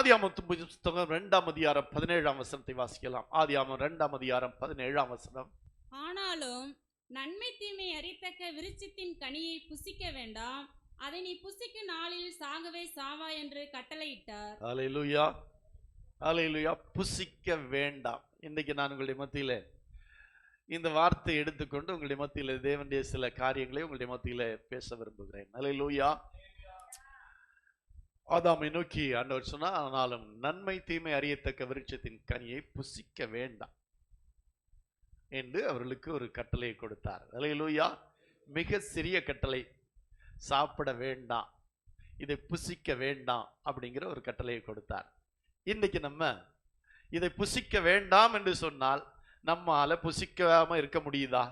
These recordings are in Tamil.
ஆதியாகமத்தின் புத்தகம் 2ஆம் அதிகாரம் 17ஆம் வசனத்தை வாசிக்கலாம். ஆதியாகமம் 2ஆம் அதிகாரம் 17ஆம் வசனம். ஆனாலும் நன்மை தீமை அறியத்தக்க விருட்சத்தின் கனியை புசிக்க வேண்டாம், அதை நீ புசிக்கும் நாளில் சாகவே சாவா என்று கட்டளையிட்டார். அல்லேலூயா, அல்லேலூயா. புசிக்க வேண்டாம். இன்றைக்கு நான் உங்களுடைய மத்தியிலே இந்த வார்த்தை எடுத்துக்கொண்டு உங்களுடைய மத்தியிலே தேவனுடைய சில காரியங்களை உங்களுடைய மத்தியிலே பேச விரும்புகிறேன். அல்லேலூயா. ஆதாமை நோக்கி ஆண்டவர் சொன்னார், ஆனாலும் நன்மை தீமை அறியத்தக்க விருட்சத்தின் கனியை புசிக்க வேண்டாம் என்று அவர்களுக்கு ஒரு கட்டளையை கொடுத்தார். அல்லேலூயா. மிக சிறிய கட்டளை. சாப்பிட வேண்டாம், இதை புசிக்க வேண்டாம் அப்படிங்கிற ஒரு கட்டளையை கொடுத்தார். இன்னைக்கு நம்ம இதை புசிக்க வேண்டாம் என்று சொன்னால் நம்மால புசிக்காம இருக்க முடியுதா?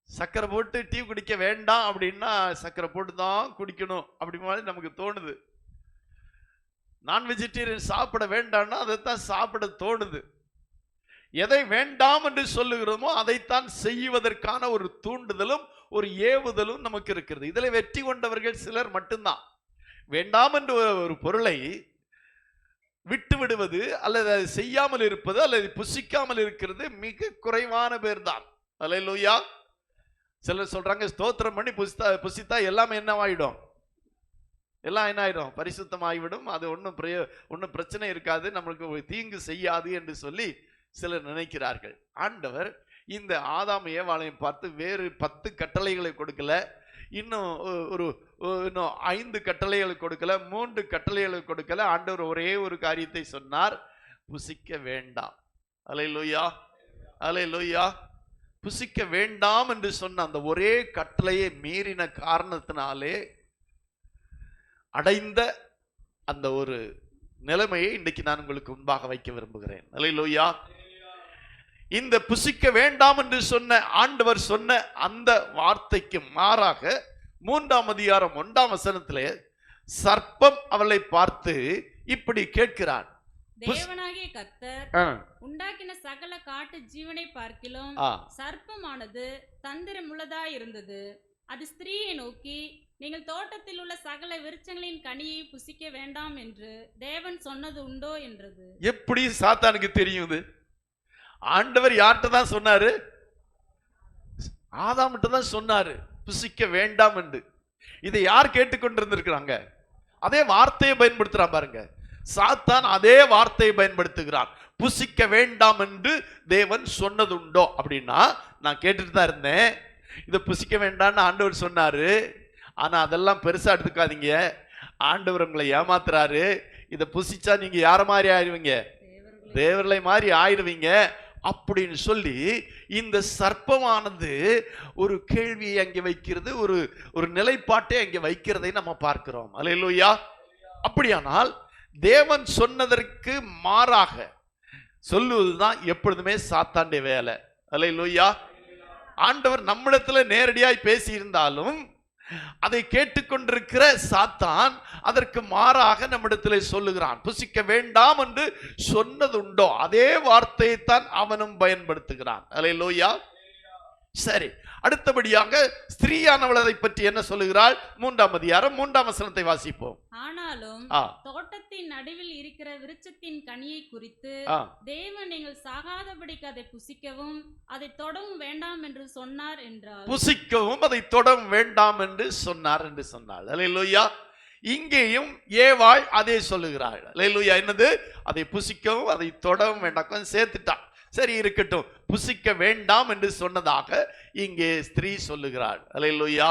சக்கரை போட்டு டீ குடிக்க வேண்டாம் அப்படின்னா சக்கரை போட்டு தான் குடிக்கணும் அப்படி மாதிரி நமக்கு தோணுது. நான் வெஜிடேரியன் சாப்பிட வேண்டாம்னா அதைத்தான் சாப்பிட தோணுது. எதை வேண்டாம் என்று சொல்லுகிறோமோ அதைத்தான் செய்வதற்கான ஒரு தூண்டுதலும் ஒரு ஏவுதலும் நமக்கு இருக்கிறது. இதில் வெற்றி கொண்டவர்கள் சிலர் மட்டும்தான். வேண்டாம் என்று ஒரு பொருளை விட்டு விடுவது அல்லது அதை செய்யாமல் இருப்பது அல்லது புசிக்காமல் இருக்கிறது மிக குறைவான பேர் தான். அல்லேலூயா. சிலர் சொல்றாங்க, ஸ்தோத்திரம் பண்ணி புசித்தா எல்லாமே என்னவாயிடும்? எல்லாம் என்ன ஆயிடும்? பரிசுத்தமாகிவிடும், அது ஒன்றும் பிரச்சனை இருக்காது, நம்மளுக்கு தீங்கு செய்யாது என்று சொல்லி சிலர் நினைக்கிறார்கள். ஆண்டவர் இந்த ஆதாம் ஏவாளையும் பார்த்து வேறு 10 கட்டளைகளை கொடுக்கல, இன்னும் 5 கட்டளைகளை கொடுக்கல, 3 கட்டளைகளை கொடுக்கல. ஆண்டவர் ஒரே ஒரு காரியத்தை சொன்னார், புசிக்க வேண்டாம். அல்லேலூயா, அல்லேலூயா. புசிக்க வேண்டாம் என்று சொன்ன அந்த ஒரே கட்டளையை மீறின காரணத்தினாலே அடைந்த அந்த ஒரு நிலைமையை இன்றைக்கு நான் உங்களுக்கு முன்பாக வைக்க விரும்புகிறேன். அல்லேலூயா. இந்த புசிக்க வேண்டாம் என்று சொன்ன ஆண்டவர் சொன்ன அந்த வார்த்தைக்கு மாறாக 3ஆம் அதிகாரம் 1ஆம் வசனத்திலே சர்ப்பம் அவளை பார்த்து இப்படி கேட்கிறான், தேவனாகிய கர்த்தர் உண்டாக்கின சகல காட்டு ஜீவனை பார்க்கிலும் சர்ப்பமானது தந்திரமுள்ளதாய் இருந்தது. அது ஸ்திரீயை நோக்கி, நீங்கள் தோட்டத்தில் உள்ள சகல விருட்சங்களின் கனியை புசிக்க வேண்டாம் என்று தேவன் சொன்னது உண்டோ என்றது. எப்படி சாத்தானுக்கு தெரியுது? ஆண்டவர் யார்கிட்ட தான் சொன்னாரு? ஆதாம்கிட்ட தான் சொன்னாரு புசிக்க வேண்டாம் என்று. இதை யார் கேட்டுக்கொண்டிருந்திருக்கிறாங்க? அதே வார்த்தையை பயன்படுத்துறான் பாருங்க. சாத்தான் அதே வார்த்தையை பயன்படுத்துகிறான். புசிக்க வேண்டாம் என்று தேவன் சொன்னது உண்டோ அப்படின்னா, நான் கேட்டுட்டு தான் இருந்தேன், இதை புசிக்க வேண்டாம்னு ஆண்டவர் சொன்னாரு, ஆனா அதெல்லாம் பெருசா எடுத்துக்காதீங்க, ஆண்டவர் உங்களை ஏமாத்துறாரு, இதை புசிச்சா நீங்க யார மாதிரி ஆயிடுவீங்க? தேவர்களை மாதிரி ஆயிடுவீங்க அப்படின்னு சொல்லி இந்த சர்ப்பமானது ஒரு கேள்வியை அங்கே வைக்கிறது, ஒரு நிலைப்பாட்டை அங்கே வைக்கிறதை நம்ம பார்க்கிறோம். அல்லேலூயா. அப்படியானால் தேவன் சொன்னதற்கு மாறாக சொல்லுவதுதான் எப்பொழுதுமே சாத்தானுடைய வேலை. அல்லேலூயா. ஆண்டவர் நம்மிடத்துல நேரடியாய் பேசி இருந்தாலும் அதை கேட்டுக்கொண்டிருக்கிற சாத்தான் அதற்கு மாறாக நம்மிடத்திலே சொல்லுகிறான். புசிக்க வேண்டாம் என்று சொன்னது உண்டோ அதே வார்த்தையை தான் அவனும் பயன்படுத்துகிறான். அல்லேலூயா. சரி, அடுத்தபடியாக ஸ்திரீயானவள் அதை பற்றி என்ன சொல்லுகிறாள்? 3ஆம் அதிகாரம் 3ஆம் வசனத்தை வாசிப்போம். ஆனாலும் தோட்டத்தின் நடுவில் இருக்கிற விருட்சத்தின் கனியை குறித்து தேவன் நீங்கள் சாகாதபடிக்கு அதை புசிக்கவும் அதை தொடவும் வேண்டாம் என்று சொன்னார் என்றார். புசிக்கவும் அதை தொடவும் வேண்டாம் என்று சொன்னார் என்று சொன்னாள். அல்லேலூயா. இங்கேயும் ஏவாள் அதே சொல்லுகிறாள். அல்லேலூயா. என்னது? அதை புசிக்கவும் அதை தொடவும் வேண்டாம். கொஞ்சம் சேர்த்துட்டான். சரி, இருக்கட்டும், புசிக்க வேண்டாம் என்று சொன்னதாக இங்கே ஸ்திரீ சொல்லுகிறாள். அல்லேலூயா.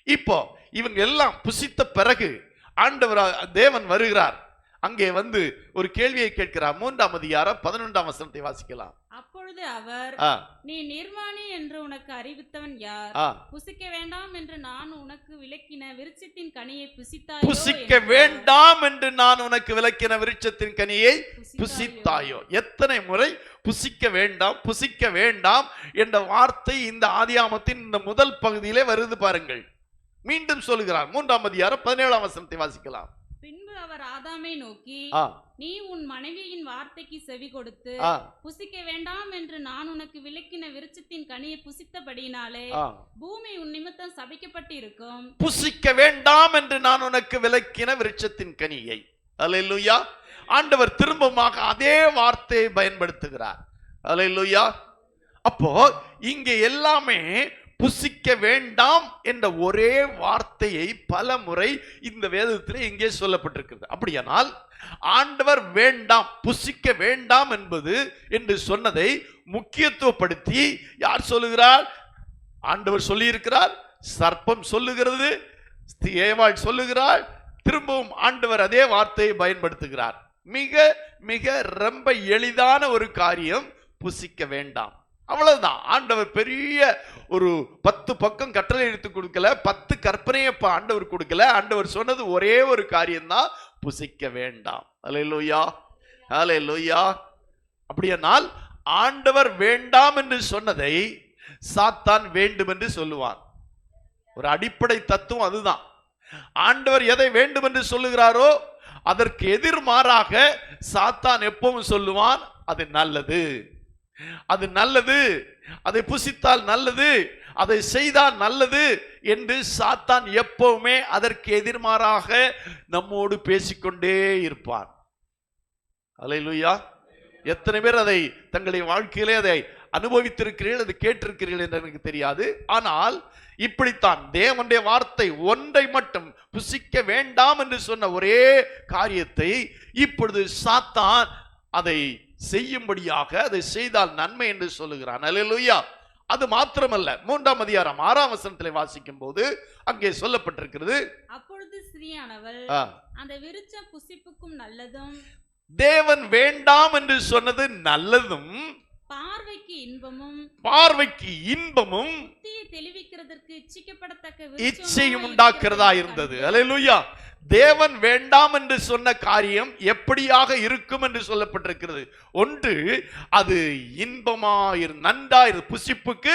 இப்போ இவங்க எல்லாம் புசித்த பிறகு ஆண்டவர் தேவன் வருகிறார். அங்கே வந்து ஒரு கேள்வியை கேட்கிறார். 3ஆம் அதிகாரம் 11ஆம் வசனத்தை வாசிக்கலாம். அப்பொழுது அவர், நீ நிர்வாணி என்று உனக்கு அறிவித்தவன் யார்? புசிக்க வேண்டாம் என்று நான் உனக்கு விலக்கின விருட்சத்தின் கனியை புசித்தாயோ? புசிக்க வேண்டாம் என்று நான் உனக்கு விலக்கின விருட்சத்தின் கனியை புசித்தாயோ? எத்தனை முறை புசிக்க வேண்டாம் புசிக்க வேண்டாம் என்ற வார்த்தை இந்த ஆதியாகமத்தின் இந்த முதல் பகுதியிலே வருது பாருங்கள். மீண்டும் சொல்லுகிறார். 3ஆம் அதிகாரம் 17ஆம் வசனத்தை வாசிக்கலாம். பின்பு அவர் ஆதாமை நோக்கி, ஆ, நீ உன் மனைவியின் வார்த்தைக்கு செவி கொடுத்து ஆ, புசிக்க வேண்டாம் என்று நான் உனக்கு விலக்கின விருட்சத்தின் கனியை புசித்தபடியினாலே ஆ. பூமி உன் நிமித்தம் சபிக்கப்பட்டு இருக்கும். புசிக்க வேண்டாம் என்று நான் உனக்கு விலக்கின விருட்சத்தின் கனியை. அல்லேலூயா. ஆண்டவர் திரும்பமாக அதே வார்த்தையை பயன்படுத்துகிறார். அல்லேலூயா. அப்போ இங்கே எல்லாமே புசிக்க வேண்டாம் என்ற ஒரே வார்த்தையை பல முறை இந்த வேதத்தில் இங்கே சொல்லப்பட்டிருக்கிறது. அப்படியானால் ஆண்டவர் வேண்டாம், புசிக்க வேண்டாம் என்பது என்று சொன்னதை முக்கியத்துவப்படுத்தி யார் சொல்லுகிறார்? ஆண்டவர் சொல்லியிருக்கிறார், சர்ப்பம் சொல்லுகிறது, ஏவாள் சொல்லுகிறார், திரும்பவும் ஆண்டவர் அதே வார்த்தையை பயன்படுத்துகிறார். மிக மிக ரொம்ப எளிதான ஒரு காரியம், புசிக்க வேண்டாம், அவ்வளவுதான். ஆண்டவர் பெரிய ஒரு 10 பக்கம் கட்டளை எடுத்து கொடுக்கல, 10 கற்பனையை ஆண்டவர் கொடுக்கல. ஆண்டவர் சொன்னது ஒரே ஒரு காரியம்தான், புசிக்க வேண்டாம். அல்லேலூயா, அல்லேலூயா. அப்படியானால் ஆண்டவர் வேண்டாம் என்று சொன்னதை சாத்தான் வேண்டும் என்று சொல்லுவான். ஒரு அடிப்படை தத்துவம் அதுதான். ஆண்டவர் எதை வேண்டும் என்று சொல்லுகிறாரோ அதற்கு எதிர்மாறாக சாத்தான் எப்பவும் சொல்லுவான், அது நல்லது, அது நல்லது, அதை புசித்தால் நல்லது, அதை செய்தால் நல்லது என்று சாத்தான் எப்பவுமே அதற்கு எதிர்மாறாக நம்மோடு பேசிக்கொண்டே இருப்பான். அல்லேலூயா. எத்தனை பேர் அதை தங்களுடைய வாழ்க்கையிலே அதை அனுபவித்திருக்கிறீர்கள், அதை கேட்டிருக்கிறீர்கள் என்று எனக்கு தெரியாது. ஆனால் இப்படித்தான் தேவனுடைய வார்த்தை ஒன்றை மட்டும், புசிக்க வேண்டாம் என்று சொன்ன ஒரே காரியத்தை இப்பொழுது சாத்தான் அதை செய்யும்படியாக, அதை செய்தால் நன்மை என்று சொல்லுகிறான். அல்லேலூயா. அது மாத்திரமல்ல, 3ஆம் அதிகாரம் 6ஆம் வசனத்திலே வாசிக்கும் போது அங்கே சொல்லப்பட்டிருக்கிறது, அப்பொழுது ஸ்திரீயானவள் அந்த விருட்ச புசிப்புக்கும் நல்லதும், தேவன் வேண்டாம் என்று சொன்னது நல்லதும், பார்வைக்கு இன்பமும், பார்வைக்கு இன்பமும், புத்தியை தெளிவிக்கிறதற்கு இச்சிக்கப்படத்தக்க இச்சையும் உண்டாக்குறதா இருந்தது. அல்லேலூயா. தேவன் வேண்டாம் என்று சொன்ன காரியம் எப்படியாக இருக்கும் என்று சொல்லப்பட்டிருக்கிறது. ஒன்று, அது இன்பமாயிரு, நன்றாயிரு, புசிப்புக்கு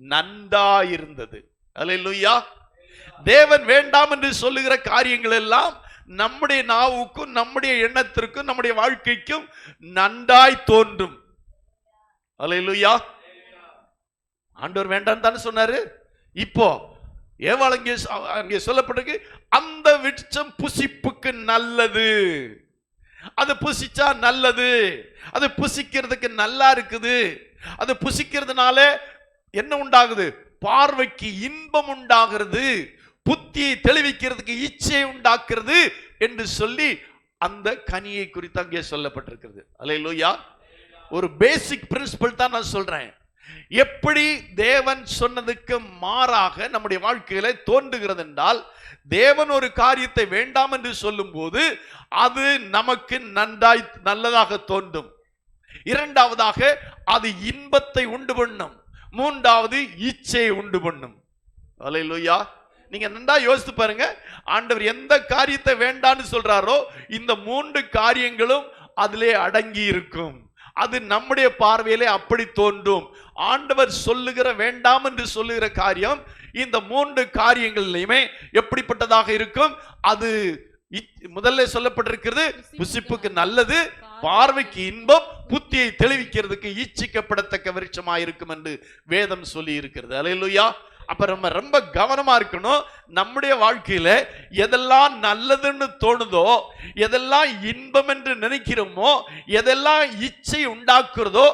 நன்றாயிருந்தது. அல்லேலூயா. தேவன் வேண்டாம் என்று சொல்லுகிற காரியங்கள் எல்லாம் நம்முடைய நாவுக்கும் நம்முடைய எண்ணத்திற்கும் நம்முடைய வாழ்க்கைக்கும் நன்றாய் தோன்றும். அல்லேலூயா. ஆண்டவர் வேண்டாம் தானே சொன்னாரு. இப்போ ஏவாள் அங்கே சொல்லப்பட்டிருக்கு, அந்த விருட்சம் புசிப்புக்கு நல்லது, அது புசிச்சா நல்லது, அது புசிக்கிறதுக்கு நல்லா இருக்குது, அது புசிக்கிறதுனால என்ன உண்டாகுது? பார்வைக்கு இன்பம் உண்டாகிறது, புத்தியை தெளிவிக்கிறதுக்கு இச்சை உண்டாக்குறது என்று சொல்லி அந்த கனியை குறித்து அங்கே சொல்லப்பட்டிருக்கிறது. அல்லேலூயா. ஒரு பேசிக் பிரின்சிபல் தான் நான் சொல்றேன். எப்படி தேவன் சொன்னதுக்கு மாறாக நம்முடைய வாழ்க்கையில தோன்றுகிறது என்றால், தேவன் ஒரு காரியத்தை வேண்டாம் என்று சொல்லும் போது அது நமக்கு நன்றாய் நல்லதாக தோன்றும். இரண்டாவதாக அது இன்பத்தை உண்டு பண்ணும். மூன்றாவது இச்சையை உண்டு பண்ணும். அல்லேலூயா. நீங்க நன்றா யோசித்து பாருங்க, ஆண்டவர் எந்த காரியத்தை வேண்டான்னு சொல்றாரோ இந்த 3 காரியங்களும் அதிலே அடங்கி இருக்கும். அது நம்முடைய பார்வையிலே அப்படி தோன்றும். ஆண்டவர் சொல்லுகிற வேண்டாம் என்று சொல்லுகிற காரியம் இந்த 3 காரியங்களிலுமே எப்படிப்பட்டதாக இருக்கும்? அது முதல்ல சொல்லப்பட்டிருக்கிறது, புசிப்புக்கு நல்லது, பார்வைக்கு இன்பம், புத்தியை தெளிவிக்கிறதுக்கு இச்சிக்கப்படத்தக்க விருட்சமாயிருக்கும் என்று வேதம் சொல்லி இருக்கிறது. அல்லேலூயா. அப்ப நம்ம ரொம்ப கவனமா இருக்கணும். நம்முடைய வாழ்க்கையில எதெல்லாம் நல்லதுன்னு தோணுதோ, எதெல்லாம் இன்பம் என்று நினைக்கிறோமோ, எதெல்லாம் இச்சை உண்டாக்குறதோ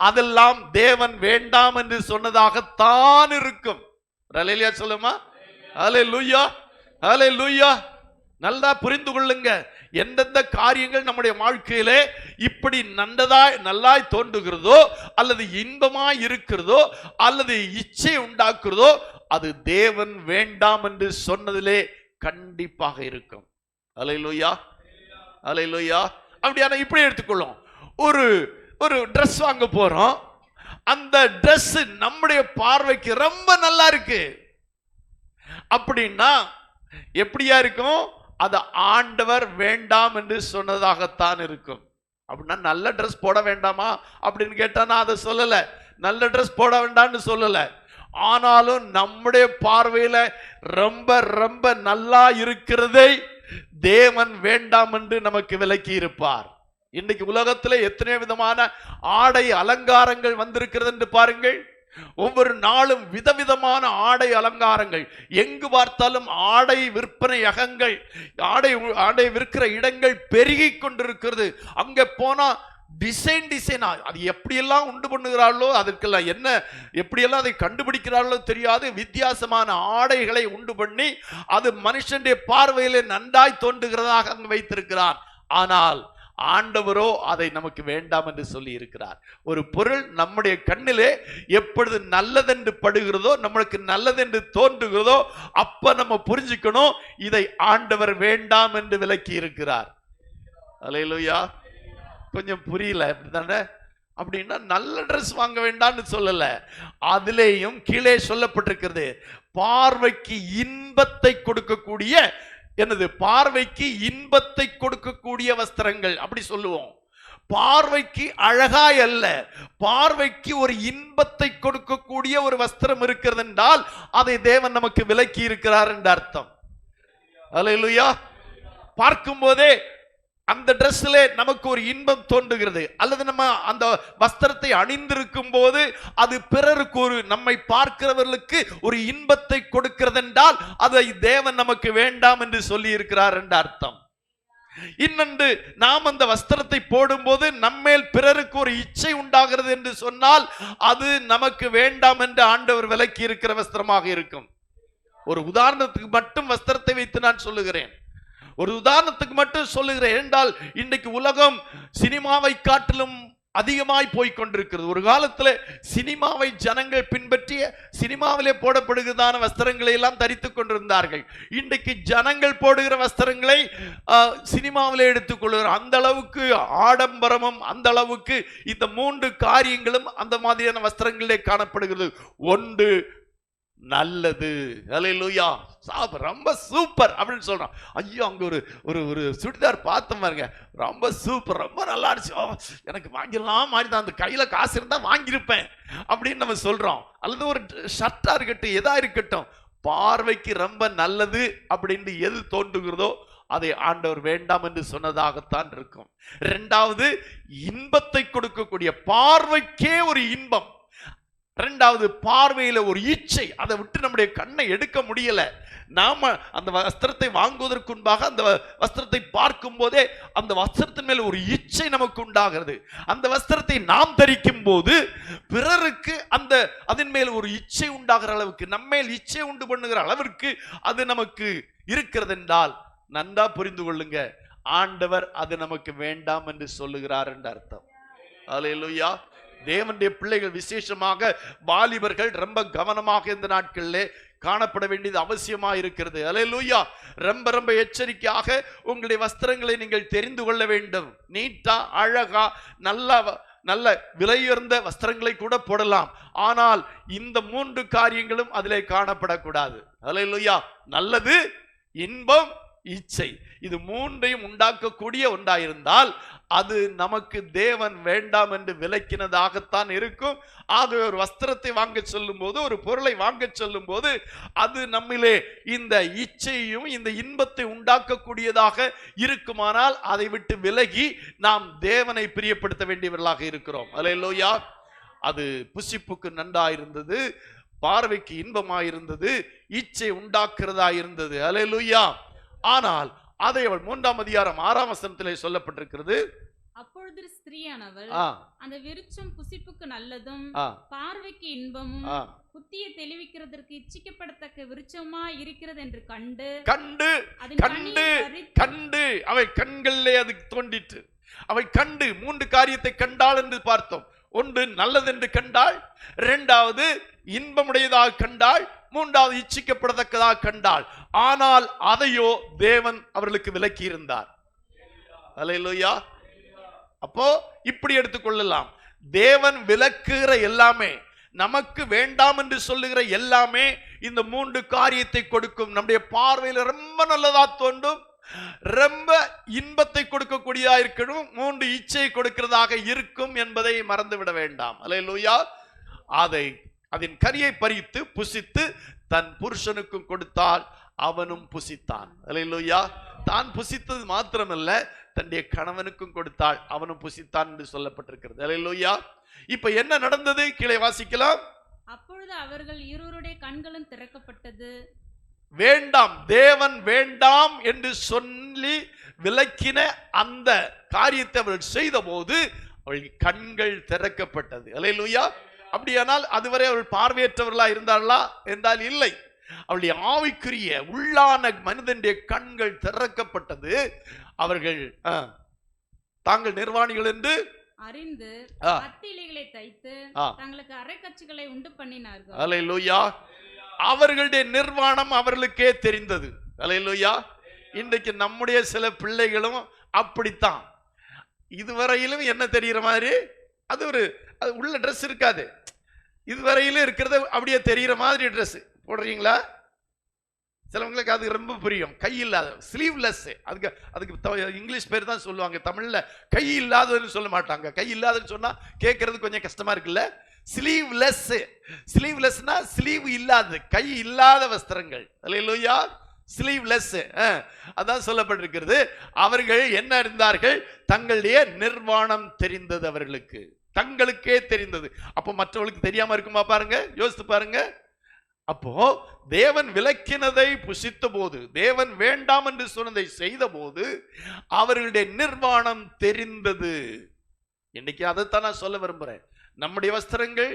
அதெல்லாம் தேவன் வேண்டாம் என்று சொன்னதாகத்தான் இருக்கும். அல்லேலூயா சொல்லுமா? அல்லேலூயா, அல்லேலூயா. நல்லா புரிந்து கொள்ளுங்க. எந்தெந்த காரியங்கள் நம்முடைய வாழ்க்கையிலே இப்படி நல்லாய் தோன்றுகிறதோ, அல்லது இன்பமாய் இருக்கிறதோ, அல்லது இச்சை உண்டாக்குறதோ, அது தேவன் வேண்டாம் என்று சொன்னதிலே கண்டிப்பாக இருக்கும். அல்லேலூயா, அல்லேலூயா. அப்படியான இப்படி எடுத்துக்கொள்ளும். ஒரு ட்ரெஸ் வாங்க போறோம், அந்த ட்ரெஸ் நம்முடைய பார்வைக்கு ரொம்ப நல்லா இருக்கு அப்படின்னா எப்படியா இருக்கும்? அது ஆண்டவர் வேண்டாம் என்று சொன்னதாகத்தான் இருக்கும். அப்படின்னா நல்ல ட்ரெஸ் போட வேண்டாமா அப்படின்னு கேட்டா நான் அதை சொல்லல. நல்ல ட்ரெஸ் போட வேண்டாம்னு சொல்லல. ஆனாலும் நம்முடைய பார்வையில ரொம்ப ரொம்ப நல்லா இருக்கிறதை தேவன் வேண்டாம் என்று நமக்கு விலக்கி இருப்பார். இன்னைக்கு உலகத்திலே எத்தனை விதமான ஆடை அலங்காரங்கள் வந்திருக்கிறது என்று பாருங்கள். ஒவ்வொரு நாளும் விதவிதமான ஆடை அலங்காரங்கள், எங்கு பார்த்தாலும் ஆடை விற்பனையகங்கள், ஆடை விற்கிற இடங்கள் பெருகி கொண்டிருக்கிறது. அங்க போனா டிசைனா அது எப்படியெல்லாம் உண்டு பண்ணுகிறார்களோ, அதற்கெல்லாம் என்ன எப்படியெல்லாம் அதை கண்டுபிடிக்கிறார்களோ தெரியாது, வித்தியாசமான ஆடைகளை உண்டு பண்ணி அது மனுஷனுடைய பார்வையிலே நன்றாய் தோன்றுகிறதாக அங்கு வைத்திருக்கிறார். ஆனால் ஆண்டவரோ அதை நமக்கு வேண்டாம் என்று சொல்லி இருக்கிறார். ஒரு பொருள் நம்முடைய கண்ணிலே எப்பொழுது நல்லதென்று படுகிறதோ, நம்மளுக்கு நல்லதென்று தோன்றுகிறதோ, அப்ப நம்ம புரிஞ்சுக்கணும் இதை ஆண்டவர் வேண்டாம் என்று விலக்கி இருக்கிறார். அல்லேலூயா. கொஞ்சம் புரியல தானே? அப்படின்னா நல்ல ட்ரெஸ் வாங்க வேண்டாம்னு சொல்லல, அதுலேயும் கீழே சொல்லப்பட்டிருக்கிறது பார்வைக்கு இன்பத்தை கொடுக்கக்கூடிய, என்னது, பார்வைக்கு இன்பத்தை கொடுக்கக்கூடிய வஸ்திரங்கள் அப்படி சொல்லுவோம். பார்வைக்கு அழகாய் அல்ல, பார்வைக்கு ஒரு இன்பத்தை கொடுக்கக்கூடிய ஒரு வஸ்திரம் இருக்கிறது என்றால் அதை தேவன் நமக்கு விலக்கி இருக்கிறார் என்ற அர்த்தம். அல்லேலூயா. பார்க்கும் போதே அந்த டிரெஸ்ல நமக்கு ஒரு இன்பம் தோன்றுகிறது, அல்லது நம்ம அந்த வஸ்திரத்தை அணிந்திருக்கும் போது அது பிறருக்கு, ஒரு நம்மை பார்க்கிறவர்களுக்கு ஒரு இன்பத்தை கொடுக்கிறது என்றால் அதை தேவன் நமக்கு வேண்டாம் என்று சொல்லி இருக்கிறார் என்ற அர்த்தம். இன்னொன்று, நாம் அந்த வஸ்திரத்தை போடும்போது நம்மேல் பிறருக்கு ஒரு இச்சை உண்டாகிறது என்று சொன்னால் அது நமக்கு வேண்டாம் என்று ஆண்டவர் விலக்கி இருக்கிற வஸ்திரமாக இருக்கும். ஒரு உதாரணத்துக்கு மட்டும் வஸ்திரத்தை வைத்து நான் சொல்லுகிறேன், ஒரு உதாரணத்துக்கு மட்டும் சொல்லுகிறேன். என்றால் இன்றைக்கு உலகம் சினிமாவை காட்டிலும் அதிகமாய் போய்கொண்டிருக்கிறது. ஒரு காலத்தில் சினிமாவை ஜனங்கள் பின்பற்றிய சினிமாவிலே போடப்படுகிறதான வஸ்திரங்களை எல்லாம் தரித்துக் கொண்டிருந்தார்கள். இன்றைக்கு ஜனங்கள் போடுகிற வஸ்திரங்களை சினிமாவிலே எடுத்துக்கொள்கிறார். அந்த அளவுக்கு ஆடம்பரமும், அந்த அளவுக்கு இந்த 3 காரியங்களும் அந்த மாதிரியான வஸ்திரங்களிலே காணப்படுகிறது. ஒன்று, நல்லது, அல்லேலூயா, ரொம்ப சூப்பர் அப்படின்னு சொல்றான். ஐயோ, அங்க ஒரு சுடிதார் பார்த்தோம் பாருங்க, ரொம்ப சூப்பர், ரொம்ப நல்லா இருந்துச்சு, எனக்கு வாங்கிடலாம் மாதிரி தான், அந்த கையில காசு இருந்தா வாங்கியிருப்பேன் அப்படின்னு நம்ம சொல்றோம். அல்லது ஒரு ஷர்ட்டா இருக்கட்டும், எதா இருக்கட்டும், பார்வைக்கு ரொம்ப நல்லது அப்படின்னு எது தோன்றுகிறதோ அதை ஆண்டவர் வேண்டாம் என்று சொன்னதாகத்தான் இருக்கும். 2வது, இன்பத்தை கொடுக்கக்கூடிய, பார்வைக்கே ஒரு இன்பம். 2வது, பார்வையில ஒரு இச்சை, அதை விட்டு நம்முடைய கண்ணை எடுக்க முடியல. நாம அந்த வஸ்திரத்தை வாங்குவதற்கு முன்பாக அந்த வஸ்திரத்தை பார்க்கும் போதே அந்த வஸ்திரத்தின் மேல் ஒரு இச்சை நமக்கு உண்டாகிறது. அந்த வஸ்திரத்தை நாம் தரிக்கும் போது பிறருக்கு அதன் மேல் ஒரு இச்சை உண்டாகிற அளவுக்கு, நம்மேல் இச்சை உண்டு பண்ணுகிற அளவிற்கு அது நமக்கு இருக்கிறது என்றால் நன்றா புரிந்து கொள்ளுங்க, ஆண்டவர் அது நமக்கு வேண்டாம் என்று சொல்லுகிறார் என்ற அர்த்தம். அல்லேலூயா. தேவனுடைய பிள்ளைகள், விசேஷமாக வாலிபர்கள் ரொம்ப கவனமாக இந்த நாட்களிலே காணப்பட வேண்டியது அவசியமா இருக்கிறது. அல்லேலூயா. ரொம்ப ரொம்ப எச்சரிக்கையாக உங்களுடைய வஸ்திரங்களை நீங்கள் தெரிந்து கொள்ள வேண்டும். நீட்டா, அழகா, நல்ல விலையுயர்ந்த வஸ்திரங்களை கூட போடலாம், ஆனால் இந்த 3 காரியங்களும் அதிலே காணப்படக்கூடாது. அல்லேலூயா. நல்லது, இன்பம், இச்சை, இது 3ஐயும் உண்டாக்கக்கூடிய ஒன்றாயிருந்தால் அது நமக்கு தேவன் வேண்டாம் என்று விலக்கினதாகத்தான் இருக்கும். ஆகவே ஒரு வஸ்திரத்தை வாங்க சொல்லும் போது, ஒரு பொருளை வாங்க சொல்லும் போது அது நம்மிலே இந்த இச்சையும் இந்த இன்பத்தை உண்டாக்கக்கூடியதாக இருக்குமானால் அதை விட்டு விலகி நாம் தேவனை பிரியப்படுத்த வேண்டியவர்களாக இருக்கிறோம். அல்லேலூயா. அது புசிப்புக்கு நன்றாயிருந்தது, பார்வைக்கு இன்பமாயிருந்தது, இச்சை உண்டாக்குறதா இருந்தது. அல்லேலூயா. ஆனால் அதை அவள் 3ஆம் அதிகாரம் 6ஆம் வசனத்திலே சொல்லப்பட்டிருக்கிறது. அப்பொழுது ஸ்திரீயானவள் அந்த விருட்சம் புசிப்புக்கு நல்லதும் பார்வைக்கு இன்பமும் புத்தியை தெளிவிக்கிறதற்கு இச்சிக்கப்படத்தக்க விருட்சமா இருக்கிறது என்று கண்டு அவை கண்களிலே அது தோன்றிற்று. அவை கண்டு 3 காரியத்தை கண்டாள் என்று பார்த்தோம். ஒன்று, நல்லதென்று கண்டாள். 2வது, இன்பமுடையதாக கண்டாள். 3வது, இச்சிக்கப்படத்தக்கதாக கண்டாள். ஆனால் அதையோ தேவன் அவர்களுக்கு விலக்கி இருந்தார். அல்லேலூயா. அப்போ இப்படி எடுத்துக்கொள்ளலாம், தேவன் விலக்குகிற எல்லாமே, நமக்கு வேண்டாம் என்று சொல்லுகிற எல்லாமே இந்த 3 காரியத்தை கொடுக்கும். நம்முடைய பார்வையில் ரொம்ப நல்லதா தோன்றும், ரொம்ப இன்பத்தை கொடுக்கக்கூடியதா இருக்கணும், 3 இச்சை கொடுக்கிறதாக இருக்கும் என்பதை மறந்துவிட வேண்டாம். அல்லேலூயா. அதன் கனியை பறித்து புசித்து தன் புருஷனுக்கும் கொடுத்தால் அவனும் புசித்தான். அல்லேலூயா. தான் புசித்தது மாத்திரமல்ல, தன்னுடைய கணவனுக்கும் கொடுத்தாள், அவனும் புசித்தான் என்று சொல்லப்பட்டிருக்கிறது. அல்லேலூயா. இப்ப என்ன நடந்தது? கீழே வாசிக்கலாம். அப்பொழுது அவர்கள் இருவருடைய கண்களும் திறக்கப்பட்டது. வேண்டாம், தேவன் வேண்டாம் என்று சொல்லி விலக்கின அந்த காரியத்தை அவர்கள் செய்த போது அவள் கண்கள் திறக்கப்பட்டது. அல்லேலூயா. அப்படியானால் அதுவரை அவள் பார்வையற்றவர்களா இருந்தார்களா என்றால் இல்லை. அவளுடைய ஆவிக்குரிய உள்ளான மனிதனுடைய கண்கள் திறக்கப்பட்டது. அவர்கள் தாங்கள் நிர்வாணிகள் என்று அறிந்து அத்திலைகளை தைத்து தங்களுக்கு அரைக்கச்சுகளை உண்டு பண்ணினார்கள். அல்லேலூயா. அவர்களுடைய நிர்வாணம் அவர்களுக்கே தெரிந்தது. அல்லேலூயா. இன்றைக்கு நம்முடைய சில பிள்ளைகளும் அப்படித்தான். இதுவரையிலும் என்ன தெரிகிற மாதிரி அது உள்ள ட்ரெஸ் இருக்காது, இதுவரையிலும் இருக்கிறத அப்படியே தெரிகிற மாதிரி ட்ரெஸ் போடுறீங்களா? சிலவங்களுக்கு அது ரொம்ப புரியும். கை இல்லாத, ஸ்லீவ்லெஸ். அதுக்கு இங்கிலீஷ் பேர் தான் சொல்லுவாங்க. தமிழ்ல கை இல்லாததுன்னு சொல்ல மாட்டாங்க. கை இல்லாதன்னு சொன்னா கேட்கறது கொஞ்சம் கஷ்டமா இருக்குல்ல. ஸ்லீவ்லெஸ். ஸ்லீவ்லெஸ்னா ஸ்லீவ் இல்லாத, கை இல்லாத வஸ்திரங்கள். அல்லேலூயா. ஸ்லீவ்லெஸ் அதான் சொல்லப்பட்டிருக்கிறது. அவர்கள் என்ன இருந்தார்கள்? தங்களுடைய நிர்வாணம் தெரிந்தது அவர்களுக்கு, தங்களுக்கே தெரிந்தது. அப்போ மற்றவர்களுக்கு தெரியாம இருக்குமா? பாருங்க, யோசித்து பாருங்க. அப்போ தேவன் விலக்கினதை புசித்த போது, தேவன் வேண்டாம் என்று சொன்னதை செய்த போது அவர்களுடைய நிர்வாணம் தெரிந்தது. இன்னைக்கு அதைத்தான் நான் சொல்ல விரும்புறேன். நம்முடைய வஸ்திரங்கள்,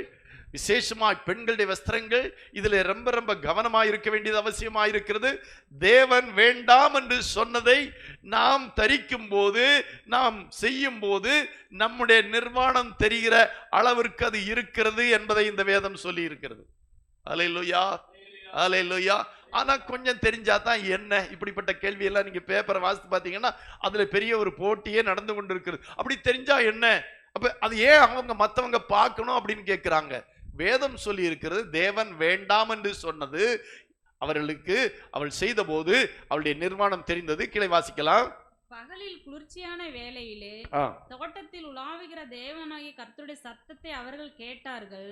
விசேஷமாய் பெண்களுடைய வஸ்திரங்கள், இதுல ரொம்ப ரொம்ப கவனமாக இருக்க வேண்டியது அவசியமாக இருக்கிறது. தேவன் வேண்டாம் என்று சொன்னதை நாம் தரிக்கும் போது, நாம் செய்யும் போது நம்முடைய நிர்வாணம் தெரிகிற அளவிற்கு அது இருக்கிறது என்பதை இந்த வேதம் சொல்லி இருக்கிறது. அல்லேலூயா, அல்லேலூயா. ஆனா கொஞ்சம் தெரிஞ்சாதான் என்ன. இப்படிப்பட்ட கேள்வி எல்லாம் நீங்க பேப்பரை வாசித்து பார்த்தீங்கன்னா அதுல பெரிய ஒரு போட்டியே நடந்து கொண்டு இருக்கிறது. அப்படி தெரிஞ்சா என்ன? அப்ப அது ஏன் அவங்க மற்றவங்க பார்க்கணும் அப்படின்னு கேட்கிறாங்க. வேதம் சொல்லி இருக்கிறது, தேவன் வேண்டாம் என்று சொன்னது அவர்களுக்கு அவள் செய்த போது அவளுடைய நிர்வாணம் தெரிந்தது. கீழே வாசிக்கலாம். பகலில் குளிர்ச்சியான வேளையிலே தோட்டத்தில் உலாவுகிற தேவனாகிய கர்த்தருடைய சத்தத்தை அவர்கள் கேட்டார்கள்.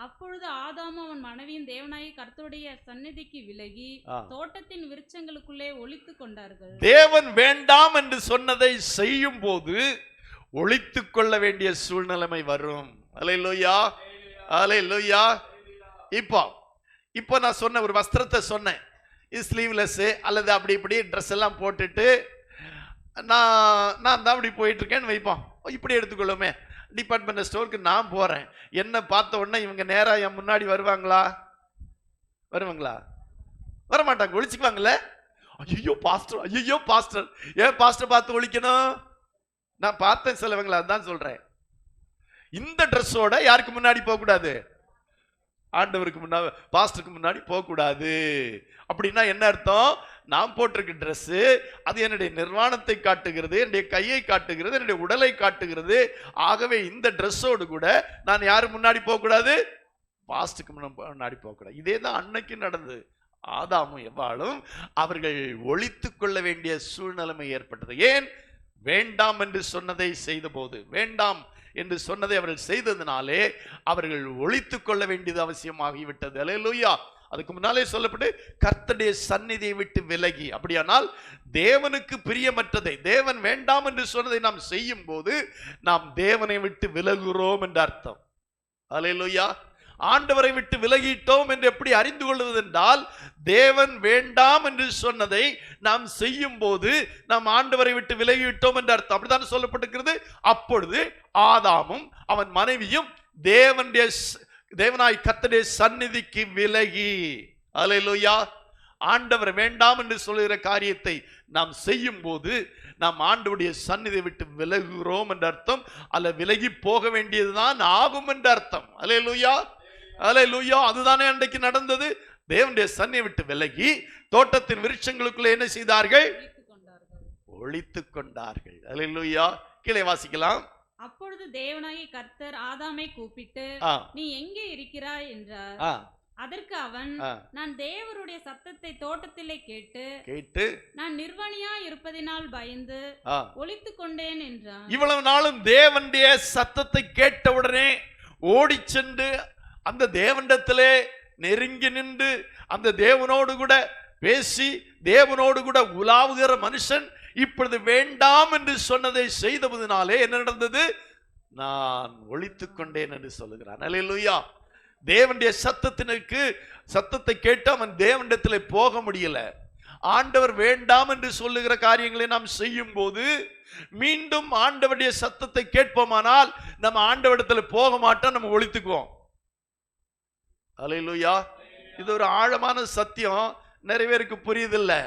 அப்பொழுது ஆதாமும் அவன் மனைவியும் தேவனாகிய கர்த்தருடைய சந்நிதிக்கு விலகி தோட்டத்தின் விருட்சங்களுக்குள்ளே ஒளித்து கொண்டார்கள். தேவன் வேண்டாம் என்று சொன்னதை செய்யும் போது ஒளித்து கொள்ள வேண்டிய சூழ்நிலைமை வரும். அல்லேலூயா, அல்லேலூயா. இப்போ நான் சொன்ன ஒரு வஸ்திரத்தை சொன்னேன், ஸ்லீவ்லெஸ் அல்லது அப்படி இப்படி ட்ரெஸ் எல்லாம் போட்டுட்டு நான் தான் அப்படி போயிட்டு இருக்கேன்னு வைப்போம். இப்படி எடுத்துக்கொள்ளுமே, டிபார்ட்மெண்ட் ஸ்டோருக்கு நான் போறேன். என்ன பார்த்த உடனே இவங்க நேரா என் முன்னாடி வருவாங்களா? வரமாட்டாங்க, ஒழிச்சுக்குவாங்கல்ல. ஐயோ பாஸ்டர், ஐயோ பாஸ்டர். ஏன் பாஸ்டர் பார்த்து ஒழிக்கணும்? நான் பார்த்தேன் சிலவங்களா, அதான் சொல்றேன். இந்த ட்ரெஸ்ஸோட யாருக்கு முன்னாடி போக கூடாது? ஆண்டவருக்கு முன்னாடி, பாஸ்டருக்கு முன்னாடி போக கூடாது. அப்படின்னா என்ன அர்த்தம்? நான் போட்டிருக்க ட்ரெஸ் அது என்னுடைய நிர்வாணத்தை காட்டுகிறது, என்னுடைய கையை காட்டுகிறது, என்னுடைய உடலை காட்டுகிறது. ஆகவே இந்த ட்ரெஸ்ஸோடு கூட நான் யாரு முன்னாடி போக கூடாது? பாஸ்டருக்கு முன்னாடி போக கூடாது. இதே தான் அன்னைக்கு நடந்தது. ஆதாமும் எவ்வாளும் அவர்கள் ஒழித்து கொள்ள வேண்டிய சூழ்நிலைமை ஏற்பட்டது. ஏன்? வேண்டாம் என்று சொன்னதை செய்த போது, வேண்டாம் என்று சொன்னதை அவர்கள் செய்ததினாலே அவர்கள் ஒழித்து கொள்ள வேண்டியது அவசியமாகிவிட்டது. அல்லேலூயா. அதுக்கு முன்னாலே சொல்லப்பட்டு கர்த்தருடைய சந்நிதியை விட்டு விலகி. அப்படியானால் தேவனுக்கு பிரியமற்றதை, தேவன் வேண்டாம் என்று சொன்னதை நாம் செய்யும் போது நாம் தேவனை விட்டு விலகுகிறோம் என்ற அர்த்தம். அல்லேலூயா. ஆண்டவரை விட்டு விலகிட்டோம் என்று எப்படி அறிந்து கொள்வது என்றால், தேவன் வேண்டாம் என்று சொன்னதை நாம் செய்யும் போது நாம் ஆண்டவரை விட்டு விலகிவிட்டோம் என்று அர்த்தம். அப்படித்தான் சொல்லப்பட்டிருக்கிறது. அப்பொழுது ஆதாமும் அவன் மனைவியும் தேவனாய் கர்த்தருடைய சந்நிதிக்கு விலகி. அல்லேலூயா. ஆண்டவர் வேண்டாம் என்று சொல்லுகிற காரியத்தை நாம் செய்யும் போது நாம் ஆண்டவருடைய சந்நிதியை விட்டு விலகுகிறோம் என்ற அர்த்தம். அல்ல, விலகி போக வேண்டியதுதான் ஆகும் என்ற அர்த்தம். அல்லேலூயா, அல்லேலூயா. அதுதானே அன்றைக்கு நடந்தது. தேவனுடைய சந்நிதியை விட்டு விலகி தோட்டத்தின் விருட்சங்களுக்குள்ள என்ன செய்தார்கள்? ஒளித்து கொண்டார்கள். அல்லேலூயா. கீழே வாசிக்கலாம். அப்பொழுது தேவனாகிய கர்த்தர் ஆதாமை கூப்பிட்டு, நீ எங்கே இருக்கிறாய் என்றார். அதற்கு அவன், நான் தேவருடைய சத்தத்தை தோட்டத்திலே கேட்டு நான் நிர்வாணியா இருப்பதினால் பயந்து ஒளித்து கொண்டேன் என்றான். இவ்வளவு நாளும் தேவனுடைய சத்தத்தை கேட்டவுடனே ஓடி சென்று அந்த தேவனிடத்திலே நெருங்கி நின்று அந்த தேவனோடு கூட பேசி தேவனோடு கூட உலாவுகிற மனுஷன் இப்பொழுது வேண்டாம் என்று சொன்னதை செய்ததினாலே என்ன நடந்தது? நான் ஒழித்துக் கொண்டேன் என்று சொல்லுகிறான். அல்லேலூயா. தேவனுடைய சத்தத்தை கேட்டு அவன் தேவனிடத்தில் போக முடியல. ஆண்டவர் வேண்டாம் என்று சொல்லுகிற காரியங்களை நாம் செய்யும் போது மீண்டும் ஆண்டவருடைய சத்தத்தை கேட்போமானால் நம்ம ஆண்டவரிடத்தில் போக மாட்டோம், நம்ம ஒழித்துக்குவோம். அல்லேலூயா. இது ஒரு ஆழமான சத்தியம், நிறைய பேருக்கு புரியுதில்லை.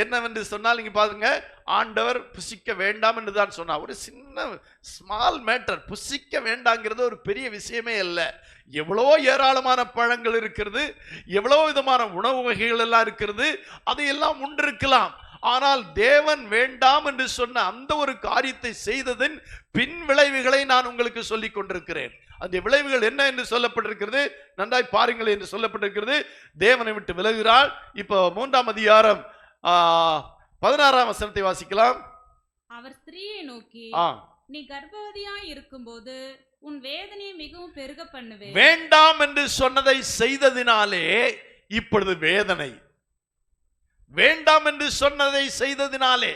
என்னவென்று சொன்னால் நீங்க பாருங்க, ஆண்டவர் புசிக்க வேண்டாம் என்று தான் சொன்னார். ஒரு சின்ன ஸ்மால் மேட்டர், புசிக்க வேண்டாங்கிறது ஒரு பெரிய விஷயமே இல்லை. எவ்வளோ ஏராளமான பழங்கள் இருக்கிறது, எவ்வளோ விதமான உணவு வகைகள் எல்லாம் இருக்கிறது, அதையெல்லாம் உண்டிருக்கலாம். ஆனால் தேவன் வேண்டாம் என்று சொன்ன அந்த ஒரு காரியத்தை செய்ததின் பின் விளைவுகளை நான் உங்களுக்கு சொல்லிக் கொண்டிருக்கிறேன். அந்த விளைவுகள் என்ன என்று சொல்லப்பட்டிருக்கிறது, நன்றாய் பாருங்கள் என்று சொல்லப்பட்டிருக்கிறது. தேவனை விட்டு விலகுகிறாள். இப்போ 3ஆம் அதிகாரம் 16ஆம் வசனத்தை வாசிக்கலாம். அவர் ஸ்திரீயை நோக்கி, நீ கர்ப்பவதியாய் இருக்கும்போது உன் வேதனையை மிகவும் பெருக பண்ணுவேன். வேண்டாம் என்று சொன்னதை செய்ததினாலே இப்பொழுது வேதனை. வேண்டாம் என்று சொன்னதை செய்ததினாலே,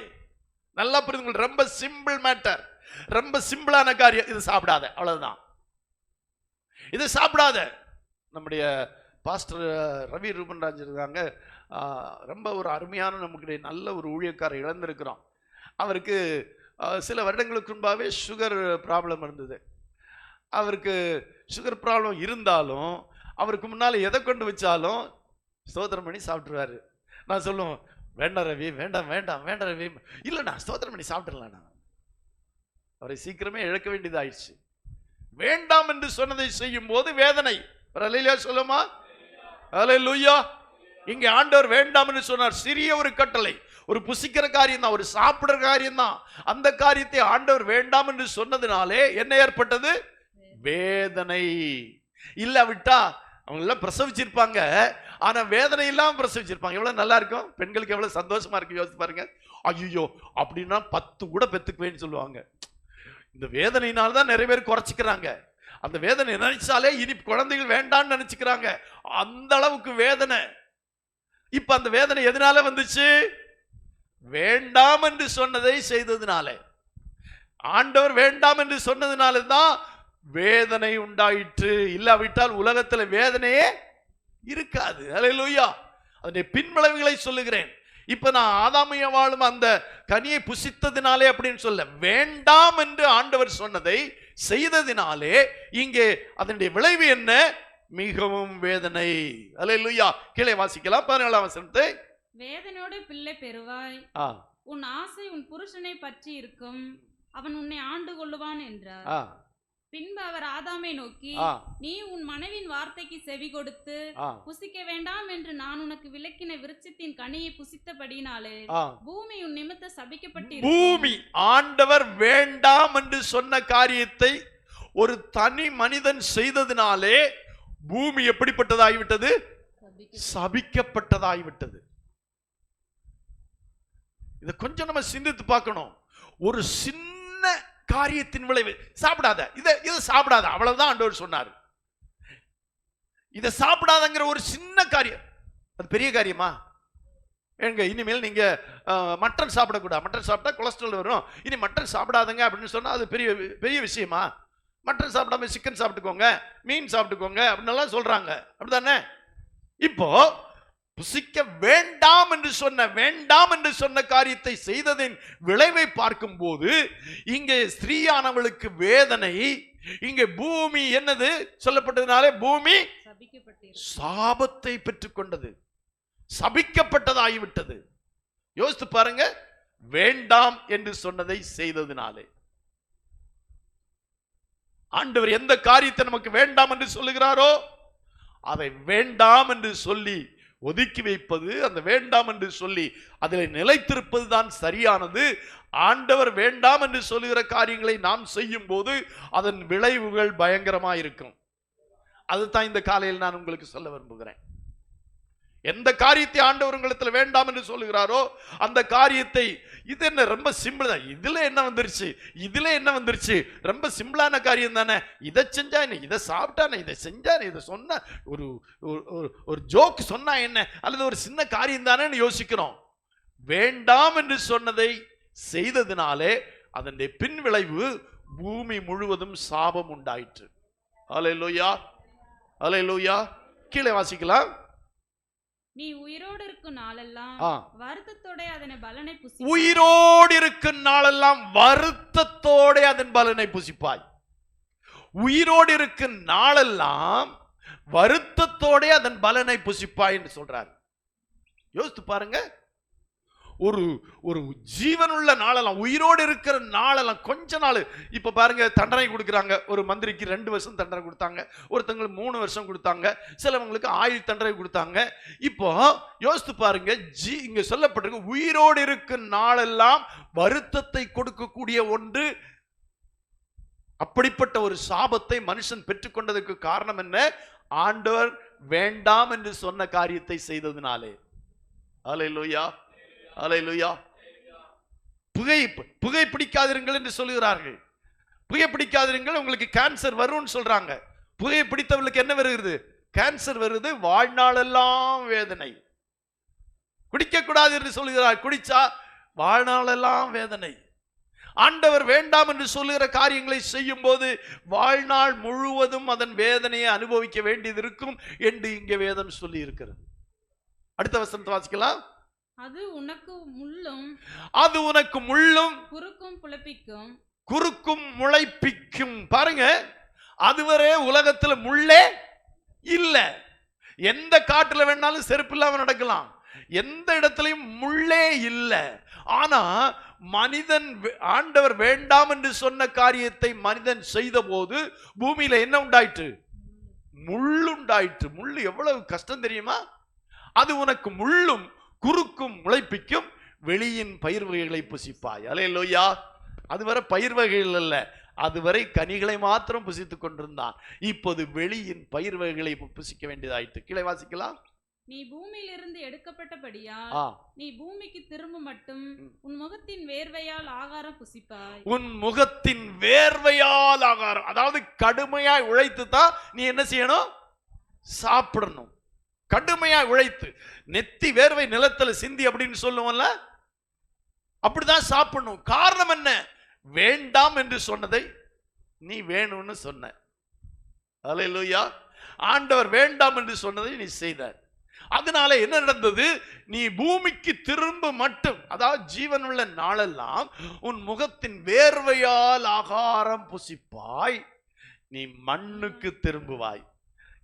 நல்லா புரிந்து, ரொம்ப சிம்பிள் மேட்டர், ரொம்ப சிம்பிளான காரியம். இது சாப்பிடாத, அவ்வளவுதான். இது சாப்பிடாத. நம்முடைய பாஸ்டர் ரவி ரூபன்ராஜ் இருக்காங்க, ரொம்ப ஒரு அருமையான நமக்கு நல்ல ஒரு ஊழியக்காரர் இழந்திருக்கிறோம். அவருக்கு சில வருடங்களுக்கு முன்பாகவே சுகர் ப்ராப்ளம் இருந்தது. அவருக்கு சுகர் ப்ராப்ளம் இருந்தாலும் அவருக்கு முன்னால் எதை கொண்டு வச்சாலும் ஸ்தோத்திரம் பண்ணி சாப்பிட்ருவாரு. நான் சொல்லுவோம், வேண்டாம் ரவி, வேண்டாம் வேண்டாம் வேண்டாம் ரவி. இல்லைண்ணா, ஸ்தோத்திரம் பண்ணி சாப்பிட்டுடலாண்ணா. அவரை சீக்கிரமே இழக்க வேண்டியதாயிடுச்சு. வேண்டாம் என்று சொன்னதை செய்யும் போது வேதனை. சொல்லுமா? அல்லேலூயா. இங்கே ஆண்டவர் வேண்டாம் என்று சொன்னார். சிறிய ஒரு கட்டளை, ஒரு புசிக்கிற காரியம் தான், ஒரு சாப்பிடுற காரியம் தான். அந்த காரியத்தை ஆண்டவர் வேண்டாம் என்று சொன்னதினாலே என்ன ஏற்பட்டது? வேதனை. இல்லாவிட்டா அவங்க எல்லாம் பிரசவிச்சிருப்பாங்க, ஆனா வேதனை இல்லாம பிரசவிச்சிருப்பாங்க. எவ்வளவு நல்லா இருக்கும், பெண்களுக்கு எவ்வளவு சந்தோஷமா இருக்கு யோசிச்சு பாருங்க. ஐயோ அப்படின்னா 10 கூட பெத்துக்குவேன்னு சொல்லுவாங்க. இந்த வேதனையினால்தான் நிறைய பேர் குறைச்சிக்கிறாங்க. அந்த வேதனை நினைச்சாலே இனி குழந்தைகள் வேண்டான்னு நினைச்சுக்கிறாங்க. அந்த அளவுக்கு வேதனை. இப்ப அந்த வேதனை எதனால வந்துச்சு? வேண்டாம் என்று சொன்னதை செய்ததினால. ஆண்டவர் வேண்டாம் என்று சொன்னதினால தான் வேதனை உண்டாயிற்று. இல்லாவிட்டால் உலகத்துல வேதனையே இருக்காது. அல்லேலூயா. அதனுடைய பின்விளைவுகளை சொல்லுகிறேன். இப்ப நான் ஆதாமிய வாழும் அந்த கனியை புசித்ததினாலே அப்படின்னு சொல்ல, வேண்டாம் என்று ஆண்டவர் சொன்னதை செய்ததினாலே இங்கே அதனுடைய விளைவு என்ன? மிகவும் வேதனை. அல்லேலூயா. கீழே வாசிக்கலாம் 14ஆம் வசனத்தை. வேதனையோடு பிள்ளை பெறுவாய், உன் ஆசை உன் புருஷனை பற்றி இருக்கும், அவன் உன்னை ஆண்டு கொள்ளுவான் என்றார். பின்பு அவர் ஆதாமை நோக்கி, நீ உன் மனைவியின் வார்த்தைக்கு செவி கொடுத்து புசிக்க வேண்டாம் என்று நான் உனக்கு விலக்கின விருட்சத்தின் கனியை புசித்தபடினாலே பூமி உன் நிமித்த சபிக்கப்பட்டு. பூமி, ஆண்டவர் வேண்டாம் என்று சொன்ன காரியத்தை ஒரு தனி மனிதன் செய்ததினாலே பூமி எப்படிப்பட்டதாகிவிட்டது? சபிக்கப்பட்டதாகிவிட்டது. இதை கொஞ்சம் நம்ம சிந்தித்து பார்க்கணும். ஒரு சின்ன காரியத்தின் விளைவு. சாப்பிடாத, இதை சாப்பிடாத, அவ்வளவுதான் ஆண்டவர் சொன்னார். இதை சாப்பிடாதங்கிற ஒரு சின்ன காரியம், அது பெரிய காரியமா? ஏங்க, இனிமேல் நீங்க மட்டன் சாப்பிடக்கூடாது, மட்டன் சாப்பிட்டா கொலஸ்ட்ரால் வரும், இனி மட்டன் சாப்பிடாதங்க அப்படின்னு சொன்னா அது பெரிய பெரிய விஷயமா? மட்டன் சாப்பிடாம சிக்கன் சாப்பிட்டுக்கோங்க, மீன் சாப்பிட்டுக்கோங்க அப்படின்னு எல்லாம் சொல்றாங்க, அப்படிதானே? இப்போ புசிக்க வேண்டாம் என்று சொன்ன காரியத்தை செய்ததின் விளைவை பார்க்கும் போது இங்கே ஸ்திரீயானவளுக்கு வேதனை. இங்கே பூமி என்னது சொல்லப்பட்டதுனாலே பூமி சாபத்தை பெற்றுக்கொண்டது, சபிக்கப்பட்டதாகிவிட்டது. யோசித்து பாருங்க, வேண்டாம் என்று சொன்னதை செய்ததினாலே. ஆண்டவர் எந்த காரியத்தை நமக்கு வேண்டாம் என்று சொல்லுகிறாரோ அதை வேண்டாம் என்று சொல்லி ஒதுக்கி வைப்பது, அந்த வேண்டாம் என்று சொல்லி அதில் நிலைத்திருப்பது தான் சரியானது. ஆண்டவர் வேண்டாம் என்று சொல்லுகிற காரியங்களை நாம் செய்யும் போது அதன் விளைவுகள் பயங்கரமாயிருக்கும். அதுதான் இந்த காலையில் நான் உங்களுக்கு சொல்ல விரும்புகிறேன். எந்த காரியத்தை ஆண்டவர் உங்களிடத்தில் வேண்டாம் என்று சொல்லுகிறாரோ அந்த காரியத்தை, இது என்ன ரொம்ப சிம்பிள் தான், இதுல என்ன வந்துருச்சு, ரொம்ப சிம்பிளான காரியம் தானே, இதை செஞ்சா என்ன, இதை சாப்பிட்டா என்ன, இதை செஞ்சா இதை சொன்ன ஒரு ஜோக் சொன்னா என்ன, அல்லது ஒரு சின்ன காரியம் தானேன்னு யோசிக்கிறோம். வேண்டாம் என்று சொன்னதை செய்ததினாலே அதனுடைய பின் விளைவு பூமி முழுவதும் சாபம் உண்டாயிற்று. அல்லேலூயா, அல்லேலூயா. கீழே வாசிக்கலாம். நீ உயிரோடு இருக்கும் நாளெல்லாம் வருத்தத்தோட அதன் பலனை புசி. உயிரோடு இருக்கும் நாளெல்லாம் வருத்தத்தோட அதன் பலனை புசிப்பாய். உயிரோடு இருக்கும் நாளெல்லாம் வருத்தத்தோட அதன் பலனை புசிப்பாய் என்று சொல்றார். யோசித்து பாருங்க, ஒரு ஒரு ஜீவனுள்ள நாளெல்லாம், உயிரோடு இருக்கிற நாளெல்லாம், கொஞ்ச நாள். இப்ப பாருங்க, தண்டனை கொடுக்குறாங்க. ஒரு மந்திரிக்கு 2 வருஷம் தண்டனை கொடுத்தாங்க, ஒருத்தங்களுக்கு 3 வருஷம் கொடுத்தாங்க, சிலவங்களுக்கு ஆயுள் தண்டனை கொடுத்தாங்க. இப்போ யோசித்து பாருங்க, இங்க சொல்லப்பட்டிருக்கு உயிரோடு இருக்கும் நாளெல்லாம் வருத்தத்தை கொடுக்கக்கூடிய ஒன்று. அப்படிப்பட்ட ஒரு சாபத்தை மனுஷன் பெற்றுக்கொண்டதற்கு காரணம் என்ன? ஆண்டவர் வேண்டாம் என்று சொன்ன காரியத்தை செய்ததினாலே. அல்லேலூயா, அல்லேலூயா. புகை பிடிக்காதிருங்கள் என்று சொல்லுகிறார்கள். புகை பிடிக்காதிருங்கள், உங்களுக்கு கேன்சர் வரும்னு சொல்றாங்க. புகையை பிடித்தவர்களுக்கு என்ன வருகிறது? கேன்சர் வருது, வாழ்நாளெல்லாம் வேதனை. குடிக்க கூடாது என்று சொல்லுகிறார், குடிச்சா வாழ்நாளெல்லாம் வேதனை. ஆண்டவர் வேண்டாம் என்று சொல்லுகிற காரியங்களை செய்யும் போது வாழ்நாள் முழுவதும் அதன் வேதனையை அனுபவிக்க வேண்டியது இருக்கும் என்று இங்கே வேதம் சொல்லி இருக்கிறது. அடுத்த வசனத்தை வாசிக்கலாம். அது உனக்கு முள்ளும், அது உனக்கு முள்ளும் குறுக்கும் புலப்பிக்கும், குறுக்கும் முளைப்பிக்கும். பாருங்க, அதுவரை உலகத்துல முள்ளே இல்ல. எந்த காட்டுல வேணாலும் செருப்பு இல்லாம நடக்கலாம், எந்த இடத்துலயும் முள்ளே இல்ல. ஆனா மனிதன், ஆண்டவர் வேண்டாம் என்று சொன்ன காரியத்தை மனிதன் செய்த போது பூமியில என்ன உண்டாயிற்று? முள்ளுண்டாயிற்று. முள்ளு எவ்வளவு கஷ்டம் தெரியுமா? அது உனக்கு முள்ளும் குறுக்கும் முளைப்பிக்கும், வெளியின் பயிர் வகைகளை புசிப்பாய். அல்லேலூயா. அதுவரை பயிர் வகைகள் அல்ல, அதுவரை கனிகளை மாத்திரம் புசித்துக் கொண்டிருந்தான். இப்போது வெளியின் பயிர் வகைகளை புசிக்க வேண்டியதாயிற்று. கீழே வாசிக்கலாம். நீ பூமியிலிருந்து எடுக்கப்பட்டபடியால் நீ பூமிக்கு திரும்ப மட்டும் உன் முகத்தின் வேர்வையால் ஆகாரம் புசிப்பாய். உன் முகத்தின் வேர்வையால் ஆகாரம், அதாவது கடுமையாய் உழைத்து தான் நீ என்ன செய்யணும்? சாப்பிடணும். கடுமையாய் உழைத்து நெத்தி வேர்வை நிலத்துல சிந்தி அப்படின்னு சொல்லுவோம்ல, அப்படிதான் சாப்பிடணும். காரணம் என்ன? வேண்டாம் என்று சொன்னதை நீ வேணும்னு சொன்ன. அல்லேலூயா. ஆண்டவர் வேண்டாம் என்று சொன்னதை நீ செய்தார். அதனால என்ன நடந்தது? நீ பூமிக்கு திரும்ப மட்டும், அதாவது ஜீவனுள்ள நாளெல்லாம் உன் முகத்தின் வேர்வையால் ஆகாரம் புசிப்பாய். நீ மண்ணுக்கு திரும்புவாய்.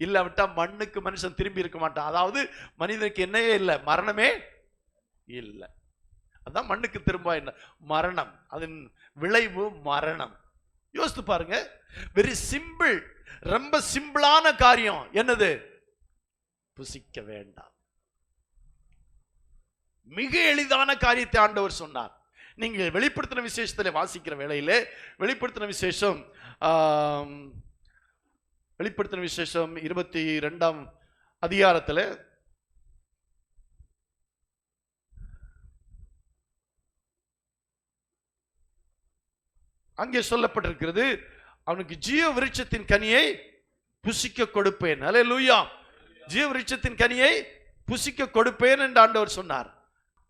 இல்லாவிட்டா மண்ணுக்கு மனுஷன் திரும்பி இருக்க மாட்டான். அதாவது மனிதனுக்கு என்னவே இல்லை, மரணமே இல்லை. அதான் மண்ணுக்கு திரும்ப என்ன? மரணம். அதன் விளைவு மரணம். யோசித்து பாருங்க, வெரி சிம்பிள், ரொம்ப சிம்பிளான காரியம். என்னது? புசிக்க வேண்டாம். மிக எளிதான காரியத்தை ஆண்டவர் சொன்னார். நீங்கள் வெளிப்படுத்தின விசேஷத்துல வாசிக்கிற வேளையிலே, வெளிப்படுத்தின விசேஷம் 22ஆம் அதிகாரத்தில் அங்கே சொல்லப்பட்டிருக்கிறது, அவனுக்கு ஜீவ விருட்சத்தின் கனியை புசிக்க கொடுப்பேன். அல்லேலூயா. ஜீவ விருட்சத்தின் கனியை புசிக்க கொடுப்பேன் என்று ஆண்டவர் சொன்னார்.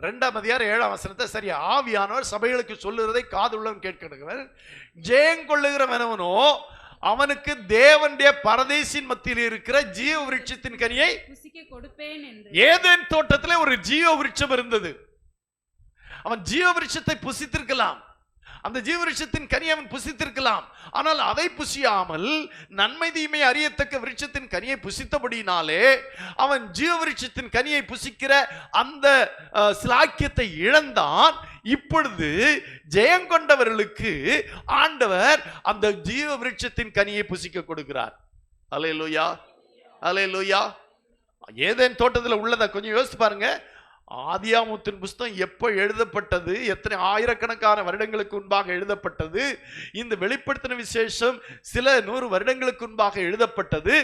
2ஆம் அதிகாரம் 7ஆம் வசனத்தை சரி, ஆவியானவர் சபைகளுக்கு சொல்லுறதை காதுள்ளவன் கேட்கிறவர். ஜெயங்கொள்ளுகிறவனவனோ அவனுக்கு தேவனுடைய பரதேசின் மத்தியில் இருக்கிற ஜீவ விருட்சத்தின் கனியை புசிக்க கொடுப்பேன் என்று. ஏதேன் தோட்டத்தில் ஒரு ஜீவ விருட்சம் இருந்தது. அவன் ஜீவ விருட்சத்தை புசித்திருக்கலாம், அந்த ஜீவ விருட்சத்தின் கனியை அவன் புசித்திருக்கலாம். ஆனால் அதை புசியாமல் நன்மை தீமை அறியத்தக்க விருட்சத்தின் கனியை புசித்தபடினாலே அவன் ஜீவ விருட்சத்தின் கனியை புசிக்கிற அந்த சிலாக்கியத்தை இழந்தான். இப்பொழுது ஜெயங்கொண்டவர்களுக்கு ஆண்டவர் அந்த ஜீவ விருட்சத்தின் கனியை புசிக்க கொடுக்கிறார். அல்லேலூயா, அல்லேலூயா. ஏதேன் தோட்டத்தில் உள்ளதை கொஞ்சம் யோசித்து பாருங்க. ஆதியாகமத்தின் புஸ்தகம் எப்போ எழுதப்பட்டது? எத்தனை ஆயிரக்கணக்கான வருடங்களுக்கு முன்பாக எழுதப்பட்டது. இந்த வெளிப்படுத்தின விசேஷம் சில 100 வருடங்களுக்கு முன்பாக எழுதப்பட்டது.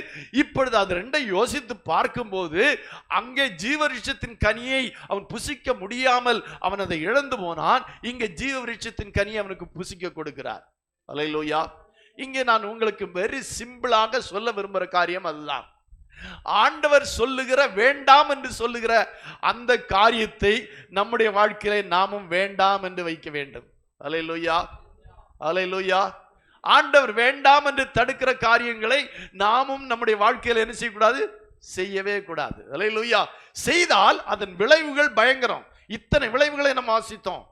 இப்பொழுது அது ரெண்டை யோசித்து பார்க்கும்போது அங்கே ஜீவவிருட்சத்தின் கனியை அவன் புசிக்க முடியாமல் அவன் அதை இழந்து போனான். இங்கே ஜீவவிருட்சத்தின் கனியை அவனுக்கு புசிக்க கொடுக்கிறார். அல்லேலூயா. இங்கே நான் உங்களுக்கு வெரி சிம்பிளாக சொல்ல விரும்புகிற காரியம் அதுதான். ஆண்டவர் சொல்லுகிற வேண்டாம் என்று சொல்லுகிற அந்த காரியத்தை நம்முடைய வாழ்க்கையில நாமும் வேண்டாம் என்று வைக்க வேண்டும். அல்லேலூயா, அல்லேலூயா. ஆண்டவர் வேண்டாம் என்று தடுக்கிற காரியங்களை நாமும் நம்முடைய வாழ்க்கையில என்ன செய்யக்கூடாது? செய்யவே கூடாது. அல்லேலூயா. செய்தால் அதன் விளைவுகள் பயங்கரம். இத்தனை விளைவுகளை நம்ம வாசித்தோம்,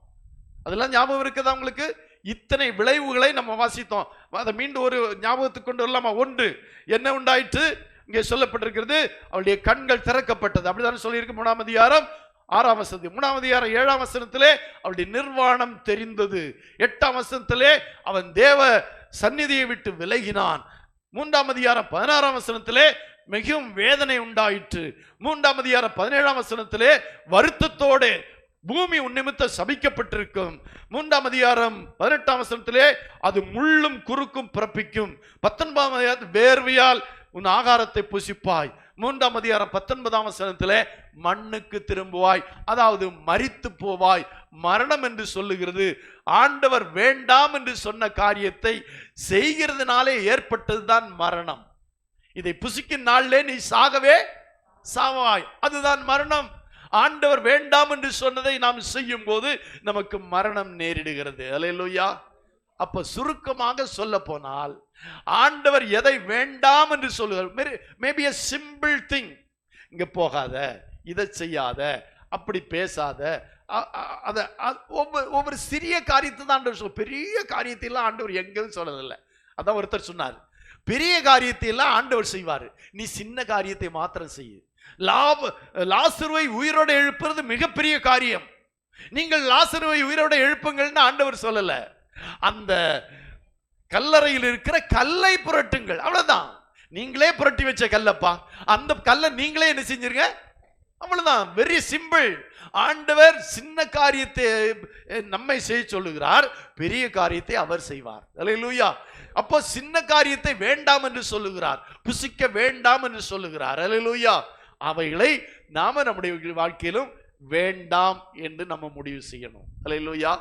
அதெல்லாம் ஞாபகம் இருக்குதா உங்களுக்கு? இத்தனை விளைவுகளை நம்ம வாசித்தோம். அதை மீண்டும் ஒரு ஞாபகத்துக்கு கொண்டு வரலாமா? ஒன்று, என்ன உண்டாயிற்று? இங்கே சொல்லப்பட்டிருக்கிறது, அவளுடைய கண்கள் திறக்கப்பட்டது. அப்படிதான் சொல்லியிருக்கு 3ஆம் அதிகாரம் 6ஆம் வசனம். 3ஆம் அதிகாரம் 7ஆம் வசனத்திலே அவளுடைய நிர்வாணம் தெரிந்தது. 8ஆம் வசனத்திலே அவன் தேவ சந்நிதியை விட்டு விலகினான். 3ஆம் அதிகாரம் 16ஆம் வசனத்திலே மிகவும் வேதனை உண்டாயிற்று. 3ஆம் அதிகாரம் 17ஆம் வசனத்திலே வருத்தத்தோட பூமி உன் நிமித்தம் சபிக்கப்பட்டிருக்கும். 3ஆம் அதிகாரம் 18ஆம் வசனத்திலே அது முள்ளும் குறுக்கும் பிறப்பிக்கும். 19ஆம் அதிகாரம் வேர்வையால் உன் ஆகாரத்தை புசிப்பாய். 3ஆம் அதிகாரம் 19ஆம் வசனத்திலே மண்ணுக்கு திரும்புவாய், அதாவது மரித்து போவாய். மரணம் என்று சொல்லுகிறது. ஆண்டவர் வேண்டாம் என்று சொன்ன காரியத்தை செய்கிறதுனாலே ஏற்பட்டதுதான் மரணம். இதை புசிக்கும் நாளிலே நீ சாகவே சாவாய், அதுதான் மரணம். ஆண்டவர் வேண்டாம் என்று சொன்னதை நாம் செய்யும் போது நமக்கு மரணம் நேரிடுகிறது. அல்லேலூயா. அப்ப சுருக்கமாக சொல்ல போனால், ஆண்டவர் எதை வேண்டாம் என்று சொல்லுகிறார், மேபி a simple thing, இங்க போகாத, இதை செய்யாத, அப்படி பேசாத, ஒவ்வொரு சிறிய காரியத்தை தான் ஆண்டவர் சொல்ல. பெரிய காரியத்தையெல்லாம் ஆண்டவர் எங்கன்னு சொல்லதில்லை. அதான் ஒருத்தர் சொன்னார், பெரிய காரியத்தை எல்லாம் ஆண்டவர் செய்வார், நீ சின்ன காரியத்தை மாத்திரம் செய்ய. லாசருவை உயிரோடு எழுப்புறது மிகப்பெரிய காரியம். நீங்கள் லாசருவை உயிரோடு எழுப்புங்கள்னு ஆண்டவர் சொல்லல. அந்த கல்லறையில் இருக்கிற கல்லை புரட்டுங்கள், அவ்வளவுதான். நீங்களே புரட்டி வச்ச கல்லப்பா, அந்த கல்லை நீங்களே என்ன செஞ்சிருங்க, அவ்வளவுதான். Very simple. ஆண்டவர் சின்ன காரியத்தை நம்மை செய்ய சொல்லுகிறார், பெரிய காரியத்தை அவர் செய்வார். அல்லேலூயா. அப்போ சின்ன காரியத்தை வேண்டாம் என்று சொல்லுகிறார், புசிக்க வேண்டாம் என்று சொல்லுகிறார். அல்லேலூயா. அவைகளை நாம நம்முடைய வாழ்க்கையிலும் வேண்டாம் என்று நம்ம முடிவு செய்யணும். அல்லேலூயா.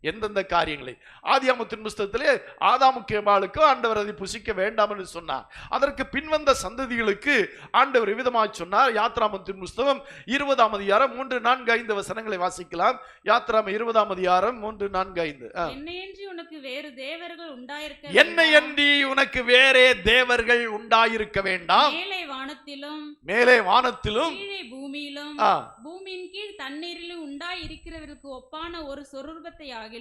எந்தெந்த காரியங்களை ஆதியாகமத்தின் புத்தகத்திலே ஆதாமுக்கும் ஏவாளுக்கும் ஆண்டவர் அதை புசிக்க வேண்டாம் என்று சொன்னார். அதற்கு பின்வந்த சந்ததிகளுக்கு ஆண்டவர் விதமாக சொன்னார். யாத்ராகமத்தின் புத்தகம் 20ஆம் அதிகாரம் 3, 4, 5 வசனங்களை வாசிக்கலாம். யாத்ராகமம் 20ஆம் அதிகாரம் 3, 4, 5. என்னையன்றி உனக்கு வேறு தேவர்கள் உண்டாயிருக்க, என்னையன்றி உனக்கு வேறே தேவர்கள் உண்டாயிருக்க வேண்டாம். மேலே வானத்திலும் கீழே பூமியிலும் பூமியின் கீழ் தண்ணீரிலும் உண்டாயிருக்கிறவர்களுக்கு ஒப்பான ஒரு சொரூபத்தை ஆகிலும்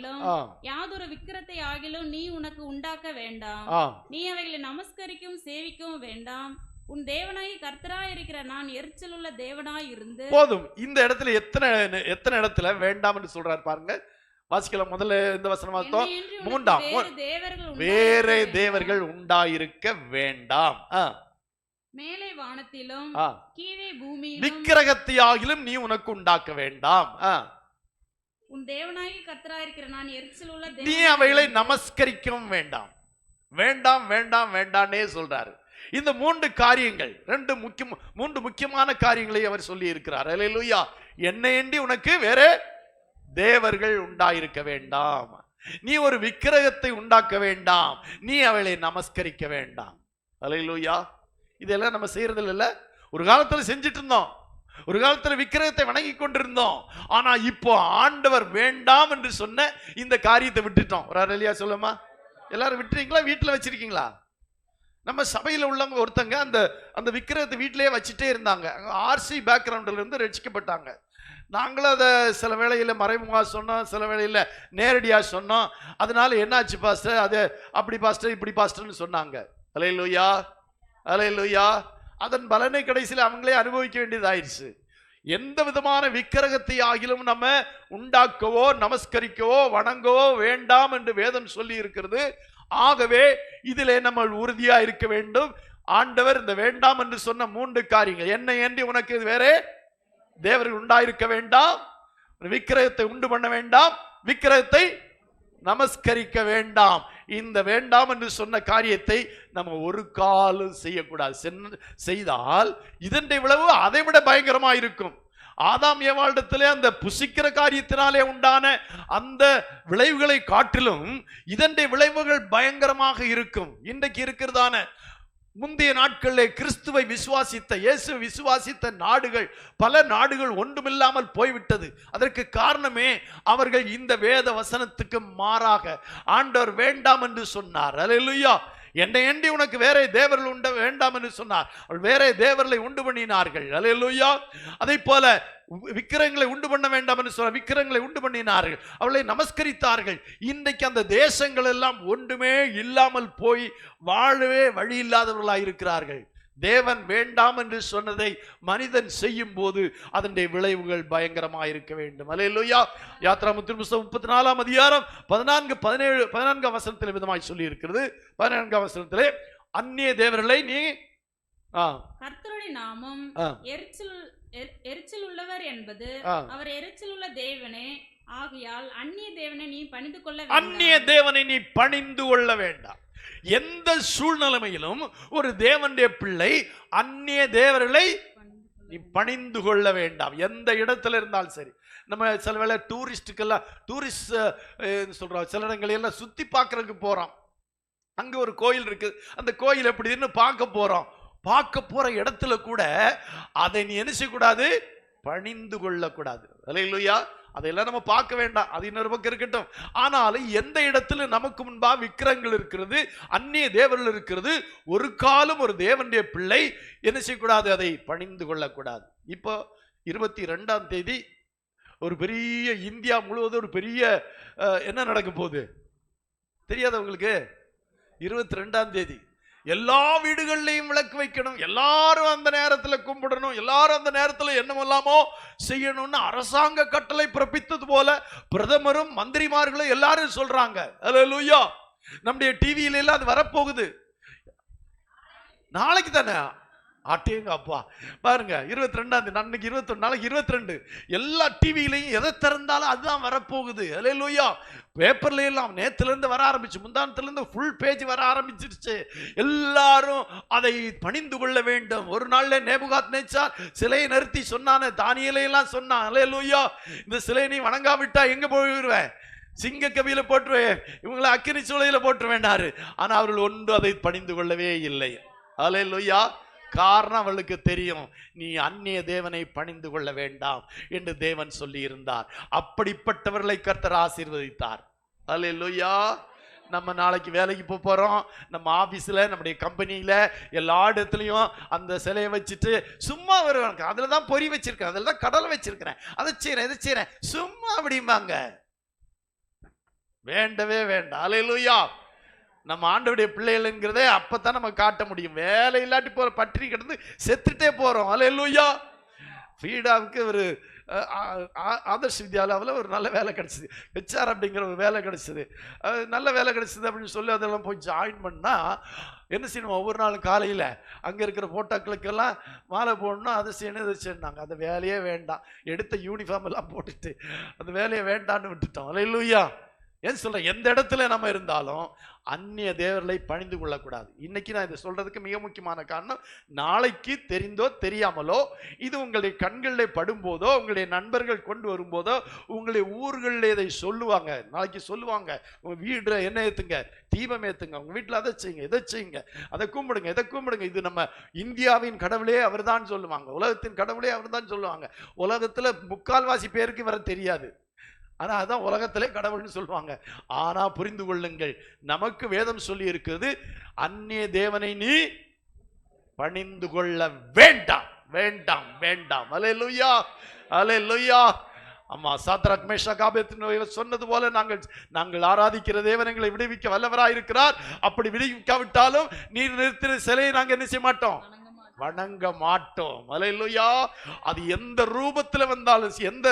யாதொரு விக்கிரத்தை ஆகிலும் நீ உனக்கு உண்டாக்க வேண்டாம். நீ அவைகளை நமஸ்கரிக்கவும் சேவிக்கவும் வேண்டாம். உன் தேவனாய் கர்த்தராய் இருக்கிற நான் எரிச்சல் உள்ள தேவனாய் இருந்து. போதும். இந்த இடத்துல எத்தனை இடத்துல வேண்டாம் என்று சொல்றாரு பாருங்க. வாசிக்கலாம். முதல்ல இந்த வசனம் பார்த்தோம். 3ஆம், வேறே தேவர்கள் உண்டாயிருக்க வேண்டாம். மேலே வானத்திலும் கீழே பூமியிலும் விக்கிரகத்தையாகிலும் நீ உனக்கு உண்டாக்க வேண்டாம். உன் தேவனாகிய கர்த்தராய் இருக்கிற நான் எரிச்சல் உள்ள தேவனாய், நீ அவைகளை நமஸ்கரிக்கவும் வேண்டாம். வேண்டாம் வேண்டாம் வேண்டானே சொல்றாரு. இந்த 3 காரியங்கள், 3 முக்கியமான காரியங்களை அவர் சொல்லி இருக்கிறார். அல்லேலூயா. என்னையன்றி உனக்கு வேற தேவர்கள் உண்டாயிருக்க வேண்டாம். நீ ஒரு விக்கிரகத்தை உண்டாக்க வேண்டாம். நீ அவளை நமஸ்கரிக்க வேண்டாம். அல்லேலூயா. இதெல்லாம் நம்ம செய்யறது இல்ல. ஒரு காலத்துல செஞ்சிட்டு இருந்தோம், ஒரு காலத்துல விக்கிரகத்தை வணங்கி கொண்டிருந்தோம். ஆனா இப்போ ஆண்டவர் வேண்டாம் என்று சொன்ன இந்த காரியத்தை விட்டுட்டோம். ஒரு அல்லேலூயா சொல்லுமா? எல்லாரும் விட்டுறீங்களா? வீட்டுல வச்சிருக்கீங்களா? நம்ம சபையில் உள்ளவங்க ஒருத்தங்க அந்த விக்கிரகத்தை வீட்டிலேயே வச்சுட்டே இருந்தாங்க. ஆர்சி பேக்ரவுண்டில் இருந்து ரட்சிக்கப்பட்டாங்க. நாங்களும் அதை சில வேளையில் மறைமுகமாக சொன்னோம், சில வேளையில் நேரடியாக சொன்னோம். அதனால என்னாச்சு பாஸ்டர், அது அப்படி பாஸ்டர் இப்படி பாஸ்டர்னு சொன்னாங்க. அல்லேலூயா, அல்லேலூயா. அதன் பலனை கடைசியில் அவங்களே அனுபவிக்க வேண்டியதாயிருச்சு. எந்த விதமான விக்கிரகத்தை ஆகிலும் நம்ம உண்டாக்கவோ நமஸ்கரிக்கவோ வணங்கவோ வேண்டாம் என்று வேதம் சொல்லி இருக்கிறது. ஆகவே இதிலே நம்ம உறுதியா இருக்க வேண்டும். ஆண்டவர் இந்த வேண்டாம் என்று சொன்ன 3 காரியங்கள், என்னை ஏந்தி உனக்கு வேற தேவர்கள் உண்டாயிருக்க வேண்டாம், விக்கிரகத்தை உண்டு பண்ண வேண்டாம், விக்கிரகத்தை நமஸ்கரிக்க வேண்டாம். இந்த வேண்டாம் என்று சொன்ன காரியத்தை நம்ம ஒரு காலம் செய்யக்கூடாது. செய்தால் இதனுடைய விளைவு அதை விட பயங்கரமா இருக்கும். ஆதாம் ஏவாளிடத்திலே அந்த புசிக்கிற காரியத்தினாலே உண்டான அந்த விளைவுகளை காட்டிலும் இதனுடைய விளைவுகள் பயங்கரமாக இருக்கும். இன்றைக்கு இருக்கிறதான முந்தைய நாட்களிலே கிறிஸ்துவை விசுவாசித்த, இயேசு விசுவாசித்த நாடுகள், பல நாடுகள் ஒன்றுமில்லாமல் போய்விட்டது. அதற்கு காரணமே அவர்கள் இந்த வேத வசனத்துக்கு மாறாக ஆண்டவர் வேண்டாம் என்று சொன்னார். அல்லேலூயா. என்னை எண்டி உனக்கு வேற தேவர்கள் உண்ட வேண்டாம் என்று சொன்னார். அவள் வேற தேவர்களை உண்டு பண்ணினார்கள். அல்லேலூயா. அதை போல விக்கிரங்களை உண்டு பண்ண வேண்டாம் என்று சொல்ல விக்கிரங்களை உண்டு பண்ணினார்கள், அவளை நமஸ்கரித்தார்கள். இன்றைக்கு அந்த தேசங்கள் எல்லாம் ஒன்றுமே இல்லாமல் போய் வாழவே வழி இல்லாதவர்களாக இருக்கிறார்கள். தேவன் வேண்டாம் என்று சொன்னதை மனிதன் செய்யும் போது அதனுடைய விளைவுகள் பயங்கரமாக இருக்க வேண்டும். அல்லேலூயா. யாத்ராகமத்தின் புத்தகம் 34ஆம் அதிகாரம் 14 வசனத்தில் விதமாய் சொல்லி இருக்கிறது. 14ஆம் வசனத்திலே அந்நிய தேவர்களை நீ கர்த்தருடைய நாமம் எரிச்சல் உள்ளவர் என்பது அவர் எரிச்சல் உள்ள தேவனே ஆகையால் அந்நிய தேவனை நீ பணிந்து கொள்ள வேண்டாம். அந்நிய தேவனை நீ பணிந்து கொள்ள வேண்டாம். எந்த சூழ்நிலையிலும் ஒரு தேவனுடைய பிள்ளை அந்நிய தேவர்களை நீ பணிந்து கொள்ள வேண்டாம். எந்த இடத்துல இருந்தாலும் சரி. நம்ம சில வேளை டூரிஸ்டுக்கெல்லாம் டூரிஸ்ட் சொல்றோம், சில இடங்களெல்லாம் சுத்தி பார்க்கறதுக்கு போறோம். அங்க ஒரு கோயில் இருக்கு, அந்த கோயில் எப்படின்னு பார்க்க போறோம். பார்க்க போற இடத்துல கூட அதை நீ என்ன செய்யக்கூடாது, பணிந்து கொள்ளக்கூடாது. அல்லேலூயா. அதையெல்லாம் நம்ம பார்க்க வேண்டாம், அது இன்னொரு பக்கம் இருக்கட்டும். ஆனாலும் எந்த இடத்துல நமக்கு முன்பாக விக்கிரங்கள் இருக்கிறது, அந்நிய தேவர்கள் இருக்கிறது, ஒரு காலம் ஒரு தேவனுடைய பிள்ளை என்ன செய்யக்கூடாது, அதை பணிந்து கொள்ளக்கூடாது. இப்போ 22ஆம் தேதி ஒரு பெரிய இந்தியா முழுவதும் ஒரு பெரிய என்ன நடக்க போகுது தெரியாத உங்களுக்கு? 22ஆம் தேதி எல்லா வீடுகள்லையும் விளக்கு வைக்கணும், எல்லாரும் அந்த நேரத்தில் கும்பிடணும், எல்லாரும் அந்த நேரத்தில் என்னமெல்லாமோ செய்யணும்னு அரசாங்க கட்டளை பிறப்பித்தது போல பிரதமரும் மந்திரிமார்களும் எல்லாரும் சொல்றாங்க. அல்லேலூயா. நம்முடைய டிவியில எல்லாம் அது வரப்போகுது. நாளைக்கு தானே? ஆட்டேங்க அப்பா பாருங்க, 22ஆம் தேதி, அன்னைக்கு 21, நாளைக்கு 22. எல்லா டிவியிலையும் எதை திறந்தாலும் அதுதான் வரப்போகுது. அல்லேலூயா. பேப்பர்ல எல்லாம் நேத்துல இருந்து வர ஆரம்பிச்சு, முந்தானத்துல இருந்து ஃபுல் பேஜ் வர ஆரம்பிச்சிருச்சு. எல்லாரும் அதை பணிந்து கொள்ள வேண்டும். ஒரு நாள்ல நேபுகாத்நேச்சார் சிலையை நிறுத்தி சொன்னானே, தானியேலையெல்லாம் சொன்னான். அல்லேலூயா. இந்த சிலையை நீ வணங்காவிட்டா எங்க போயிடுவேன், சிங்க கவியில போட்டுருவேன், இவங்களை அக்கினி சூளையில போட்டுருவேண்டாரு. ஆனா அவர்கள் ஒன்று அதை பணிந்து கொள்ளவே இல்லை. அல்லேலூயா. காரணம் அவளுக்கு தெரியும், நீ அந்நிய தேவனை பணிந்து கொள்ள வேண்டாம் என்று தேவன் சொல்லி இருந்தார். அப்படிப்பட்டவர்களை கர்த்தர் ஆசீர்வதித்தார். அல்லேலூயா. நம்ம நாளைக்கு வேலைக்கு போறோம், நம்ம ஆபீஸ்ல, நம்முடைய கம்பெனியில, எல்லா இடத்துலயும் அந்த சிலையை வச்சுட்டு சும்மா வருவாங்க. அதுல தான் பொறி வச்சிருக்கேன், அதுல தான் கடலை வச்சிருக்கிறேன், அதை செய்யறேன், இதை செய்யறேன், சும்மா அப்படிம்பாங்க. வேண்டவே வேண்டாம். அல்லேலூயா. நம்ம ஆண்டவருடைய பிள்ளைகள்ங்கிறதே அப்பதான் நம்ம காட்ட முடியும். வேலை இல்லாட்டி போற பட்டினி கிடந்து செத்துட்டே போறோம். அல்லேலூயா. ஃபீடாவுக்கு ஒரு ஆதர்ஷ் வித்யாலயாவில் ஒரு நல்ல வேலை கிடைச்சிது, ஹெச்ஆர் அப்படிங்கிற ஒரு வேலை கிடைச்சிது. நல்ல வேலை கிடைச்சிது அப்படின்னு சொல்லி அதெல்லாம் போய் ஜாயின் பண்ணா என்ன செய்யணும், ஒவ்வொரு நாளும் காலையில் அங்கே இருக்கிற போட்டோக்களுக்கெல்லாம் மாலை போடணும், அதை செய்யணும், இதை செய்யணாங்க. அந்த வேலையே வேண்டாம், எடுத்த யூனிஃபார்ம் எல்லாம் போட்டுட்டு அந்த வேலையை வேண்டான்னு விட்டுட்டோம். அல்லேலூயா. ஏன் சொல்றேன், எந்த இடத்துல நம்ம இருந்தாலும் அந்நிய தேவர்களை பணிந்து கொள்ளக்கூடாது. இன்னைக்கு நான் இதை சொல்றதுக்கு மிக முக்கியமான காரணம், நாளைக்கு தெரிந்தோ தெரியாமலோ இது உங்களுடைய கண்களில் படும்போதோ, உங்களுடைய நண்பர்கள் கொண்டு வரும்போதோ, உங்களுடைய ஊர்களில் இதை சொல்லுவாங்க. நாளைக்கு சொல்லுவாங்க, உங்க வீடு என்ன ஏத்துங்க, தீபம் ஏத்துங்க, உங்க வீட்டில் அதை செய்யுங்க, இதை செய்யுங்க, அதை கும்பிடுங்க, இதை கும்பிடுங்க, இது நம்ம இந்தியாவின் கடவுளே அவர் தான் சொல்லுவாங்க, உலகத்தின் கடவுளே அவர் தான் சொல்லுவாங்க. உலகத்துல 3/4 பேருக்கு வர தெரியாது, ஆனா அதான் உலகத்திலே கடவுள்னு சொல்லுவாங்க. ஆனா புரிந்து கொள்ளுங்கள், நமக்கு வேதம் சொல்லி இருக்கிறது, அந்நிய தேவனை நீ பணிந்து கொள்ள வேண்டாம், வேண்டாம், வேண்டாம். அல்லேலூயா. அல்லேலூயா. அம்மா சாத்ராக் மேஷாக் ஆபேத்நேகோ சொன்னது போல நாங்கள் ஆராதிக்கிற தேவன் எங்களை விடுவிக்க வல்லவராய் இருக்கிறார். அப்படி விடுவிக்காவிட்டாலும் நீர் நிறுத்தின சிலையை நாங்கள் என்ன செய்ய மாட்டோம், வணங்க மாட்டோம். அல்லேலூயா. அது எந்த ரூபத்தில் வந்தாலும், எந்த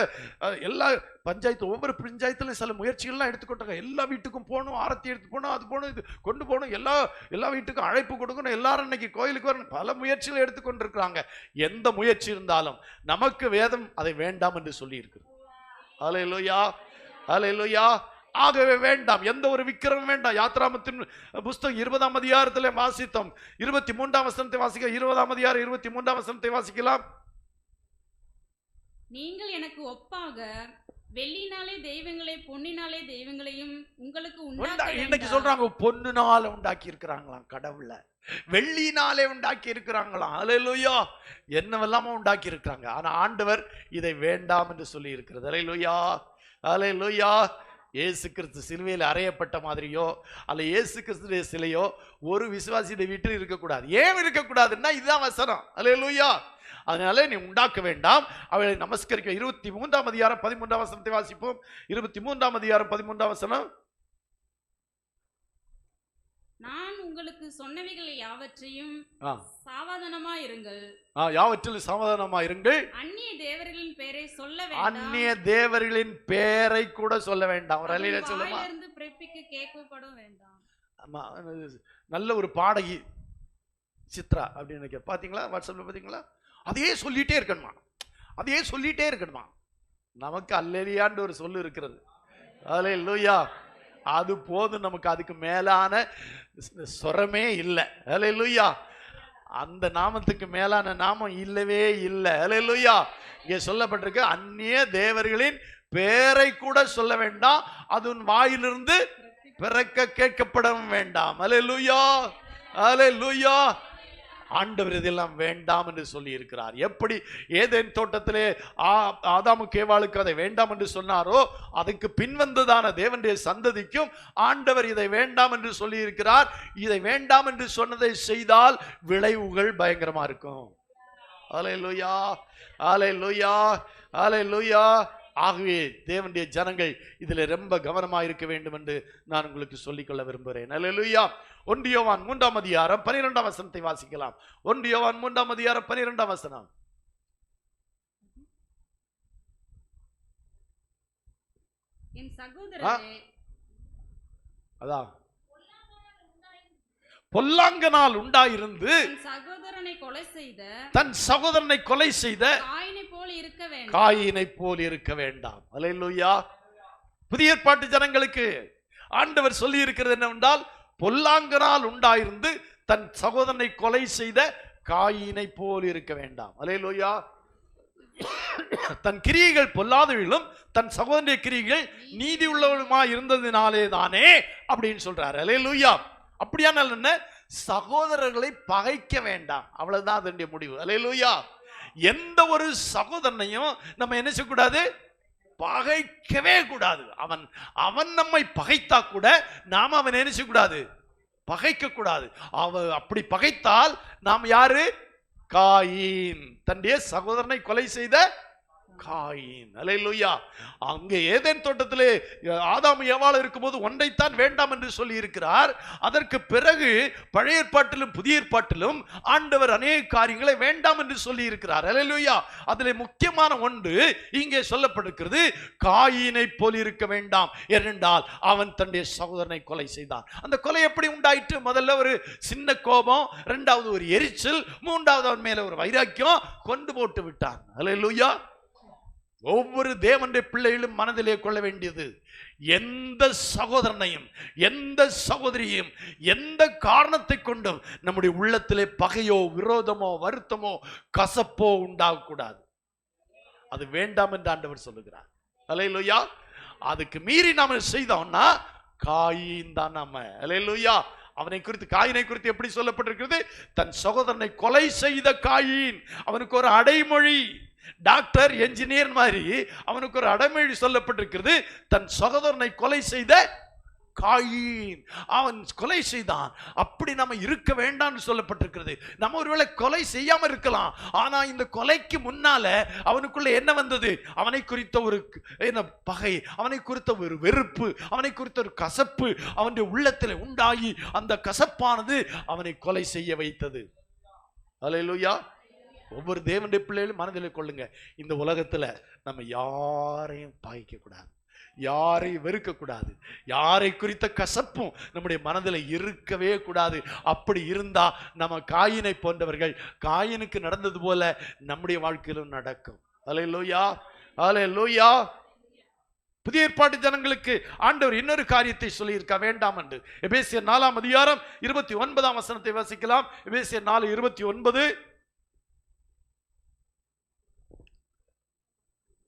எல்லா பஞ்சாயத்து, ஒவ்வொரு பஞ்சாயத்துல சில முயற்சிகள்லாம் எடுத்துக்கொண்டாங்க. எல்லா வீட்டுக்கும் போகணும், ஆரத்தி எடுத்து போகணும், அது போகணும், இது கொண்டு போகணும், எல்லா வீட்டுக்கும் அழைப்பு கொடுக்கணும், எல்லாரும் இன்னைக்கு கோயிலுக்கு வரணும், பல முயற்சிகள் எடுத்துக்கொண்டிருக்கிறாங்க. எந்த முயற்சி இருந்தாலும் நமக்கு வேதம் அதை வேண்டாம் என்று சொல்லி இருக்கு. அல்லேலூயா. அல்லேலூயா. ஆகவே வேண்டாம், எந்த ஒரு விக்கிரமும் வேண்டாம். யாத்ராகமத்தின் புஸ்தகம் 20ஆம் அதிகாரத்திலே வாசித்தோம். 23ஆம் வசனத்தை வாசிக்க, 20ஆம் அதிகாரம் 23ஆம் வசனத்தை வாசிக்கலாம். நீங்கள் எனக்கு ஒப்பாக வெள்ளினாலே தெய்வங்களை, பொன்னினாலே தெய்வங்களையும் உங்களுக்கு இன்னைக்கு சொல்றாங்க, பொன்னுனால உண்டாக்கி இருக்கிறாங்களாம் கடவுளை. வெள்ளினாலே உண்டாக்கி இருக்கிறாங்களாம். அல்லேலூயா. என்னவெல்லாமோ உண்டாக்கி இருக்கிறாங்க. ஆனா ஆண்டவர் இதை வேண்டாம் என்று சொல்லி இருக்கிறது. அல்லேலூயா, அல்லேலூயா. இயேசு கிறிஸ்து சிலுவையில் அறையப்பட்ட மாதிரியோ அல்ல இயேசு கிறிஸ்துடைய சிலையோ ஒரு விசுவாசியை வீட்டில் இருக்கக்கூடாது. ஏன் இருக்கக்கூடாதுன்னா இதுதான் வசனம். அல்லேலூயா. அதனால நீ உண்டாக்க வேண்டாம், அவளை நமஸ்கரிக்க. 23ஆம் அதிகாரம் 13ஆம் வசனத்தை வாசிப்போம். 23ஆம் அதிகாரம் 13ஆம் வசனம். நான் உங்களுக்கு சொன்னவைகள் யாவற்றையும் சாவதானமா இருங்கள். யாவற்றிலும் சாவதானமா இருங்கள். அந்நிய தேவர்களின் பெயரை சொல்ல வேண்டாம். அந்நிய தேவர்களின் பெயரை கூட சொல்ல வேண்டாம். ஒரு அலையில சொல்லுமா, இருந்து பிறப்பிக்க கேட்கப்படும் வேண்டாம். ஆமா, நல்ல ஒரு பாடகி சித்ரா அப்படின்னு நினைக்க பாத்தீங்களா, வாட்ஸ்அப்ல பாத்தீங்களா? அதையே சொல்லிட்டே இருக்கணுமா, அதையே சொல்லிட்டே இருக்கணுமா. நமக்கு அல்லேலியான்னு ஒரு சொல்லு இருக்கிறது. அல்லேலூயா. அது போதும் நமக்கு, அதுக்கு மேலான சொரமே இல்லை. அல்லேலூயா. அந்த நாமத்துக்கு மேலான நாமம் இல்லவே இல்லை. அல்லேலூயா. இங்கே சொல்லப்பட்டிருக்கு, அந்நிய தேவர்களின் பேரை கூட சொல்ல வேண்டாம், அது உன் வாயிலிருந்து பிறக்க கேட்கப்படவும் வேண்டாம். அல்லேலூயா, அல்லேலூயா. ஆண்டவர் இதெல்லாம் வேண்டாம் என்று சொல்லி இருக்கிறார். எப்படி ஏதேன் தோட்டத்திலே ஆதாமுக்கு ஏவாளுக்கு அதை வேண்டாம் என்று சொன்னாரோ, அதுக்கு பின்வந்ததான தேவனுடைய சந்ததிக்கும் ஆண்டவர் இதை வேண்டாம் என்று சொல்லி இருக்கிறார். இதை வேண்டாம் என்று சொன்னதை செய்தால் விளைவுகள் பயங்கரமா இருக்கும். அல்லேலூயா, அல்லேலூயா, அல்லேலூயா. ஆகவே தேவனுடைய ஜனங்கள் இதில் ரொம்ப கவனமாக இருக்க வேண்டும் என்று நான் உங்களுக்கு சொல்லிக்கொள்ள விரும்புகிறேன். அல்லேலூயா. 1 யோவான் 3ஆம் அதிகாரம் 12ஆம் வசனத்தை வாசிக்கலாம். 1 யோவான் 3ஆம் அதிகாரம் 12ஆம் வசனம். என் சகோதரரே, அதான் பொல்லாங்கனால் உண்டாயிருந்து தன் சகோதரனை கொலை செய்த காயினை போல் இருக்க வேண்டாம். அல்லேலூயா. புதிய ஏற்பாட்டு ஜனங்களுக்கு ஆண்டவர் சொல்லி இருக்கிறது என்னவென்றால், பொல்லாங்கனால் உண்டாயிருந்து தன் சகோதரனை கொலை செய்த காயினை போல் இருக்க வேண்டாம். அல்லேலூயா. தன் கிரியைகள் பொல்லாதவர்களும் தன் சகோதரனுடைய கிரியைகள் நீதி உள்ளவளுமா இருந்ததினாலே தானே அப்படின்னு சொல்றாரு. அல்லேலூயா. அப்படியான என்ன, சகோதரர்களை பகைக்க வேண்டாம், அவ்வளவுதான் அதனுடைய முடிவு. அல்லேலூயா. எந்த ஒரு சகோதரனையும் நம்ம என்ன செய்யக்கூடாது, பகைக்கவே கூடாது. அவன் நம்மை பகைத்தா கூட நாம அவன் என்ன செய்யக்கூடாது, பகைக்க கூடாது. அப்படி பகைத்தால் நாம் யாரு, காயின், தன்னுடைய சகோதரனை கொலை செய்த காயின். அல்லேலூயா. அங்கே ஏதேன் தோட்டத்திலே ஆதாம் ஏவாள் இருக்கும்போது ஒன்றைத்தான் வேண்டாம் என்று சொல்லி இருக்கிறார். அதற்கு பிறகு பழைய ஏற்பாட்டிலும் புதிய ஏற்பாட்டிலும் ஆண்டவர் அநேக காரியங்களை வேண்டாம் என்று சொல்லி இருக்கிறார். அல்லேலூயா. அதிலே முக்கியமான ஒன்று இங்கே சொல்லப்பட்டிருக்கிறது, காயினை போல் இருக்க வேண்டாம். ஏனென்றால் அவன் தன்னுடைய சகோதரனை கொலை செய்தான். அந்த கொலை எப்படி உண்டாயிற்று? முதல்ல ஒரு சின்ன கோபம், இரண்டாவது ஒரு எரிச்சல், மூன்றாவது அவன் மேல ஒரு வைராக்கியம், கொண்டு போட்டு விட்டான். அல்லேலூயா. ஒவ்வொரு தேவனுடைய பிள்ளைகளும் மனதிலே கொள்ள வேண்டியது, எந்த சகோதரனையும் எந்த சகோதரியையும் எந்த காரணத்தை கொண்டும் நம்முடைய உள்ளத்திலே பகையோ விரோதமோ வருத்தமோ கசப்போ உண்டாகக்கூடாது. அது வேண்டாம் என்று ஆண்டவர் சொல்லுகிறார். அல்லேலூயா. அதுக்கு மீறி நாம செய்தோம்னா காயின் தான் நாம. அல்லேலூயா. அவனை குறித்து, காயினை குறித்து எப்படி சொல்லப்பட்டிருக்கிறது, தன் சகோதரனை கொலை செய்த காயின். அவனுக்கு ஒரு அடைமொழி, டாக்டர் என்ஜினியர் மாதிரி அவனுக்கு ஒரு அடைமொழி சொல்லப்பட்டிருக்கிறது, தன் சகோதரனை கொலை செய்த காயின். அவன் கொலை செய்தான். அப்படி நம்ம இருக்க வேண்டாம் சொல்லப்பட்டிருக்கிறது. நம்ம ஒருவேளை கொலை செய்யாம இருக்கலாம், ஆனா இந்த கொலைக்கு முன்னால அவனுக்குள்ள என்ன வந்தது, அவனை குறித்த ஒரு என்ன பகை, அவனை குறித்த ஒரு வெறுப்பு, அவனை குறித்த ஒரு கசப்பு அவனுடைய உள்ளத்தில் உண்டாகி அந்த கசப்பானது அவனை கொலை செய்ய வைத்தது. அல்லேலூயா. ஒவ்வொரு தேவனுடைய பிள்ளைகளும் மனதில் கொள்ளுங்க, இந்த உலகத்துல நம்ம யாரையும் பகைக்க கூடாது, யாரையும் வெறுக்க கூடாது, யாரை குறித்த கசப்பும் நம்முடைய மனதில் இருக்கவே கூடாது. அப்படி இருந்தா நம்ம காயினை போன்றவர்கள், காயினுக்கு நடந்தது போல நம்முடைய வாழ்க்கையிலும் நடக்கும். அல்லேலூயா, அல்லேலூயா. புதிய ஏற்பாட்டு ஜனங்களுக்கு ஆண்டவர் இன்னொரு காரியத்தை சொல்லியிருக்க வேண்டாம் என்று. எபேசியர் 4ஆம் அதிகாரம் 29ஆம் வசனத்தை வாசிக்கலாம். எபேசியர் 4:29.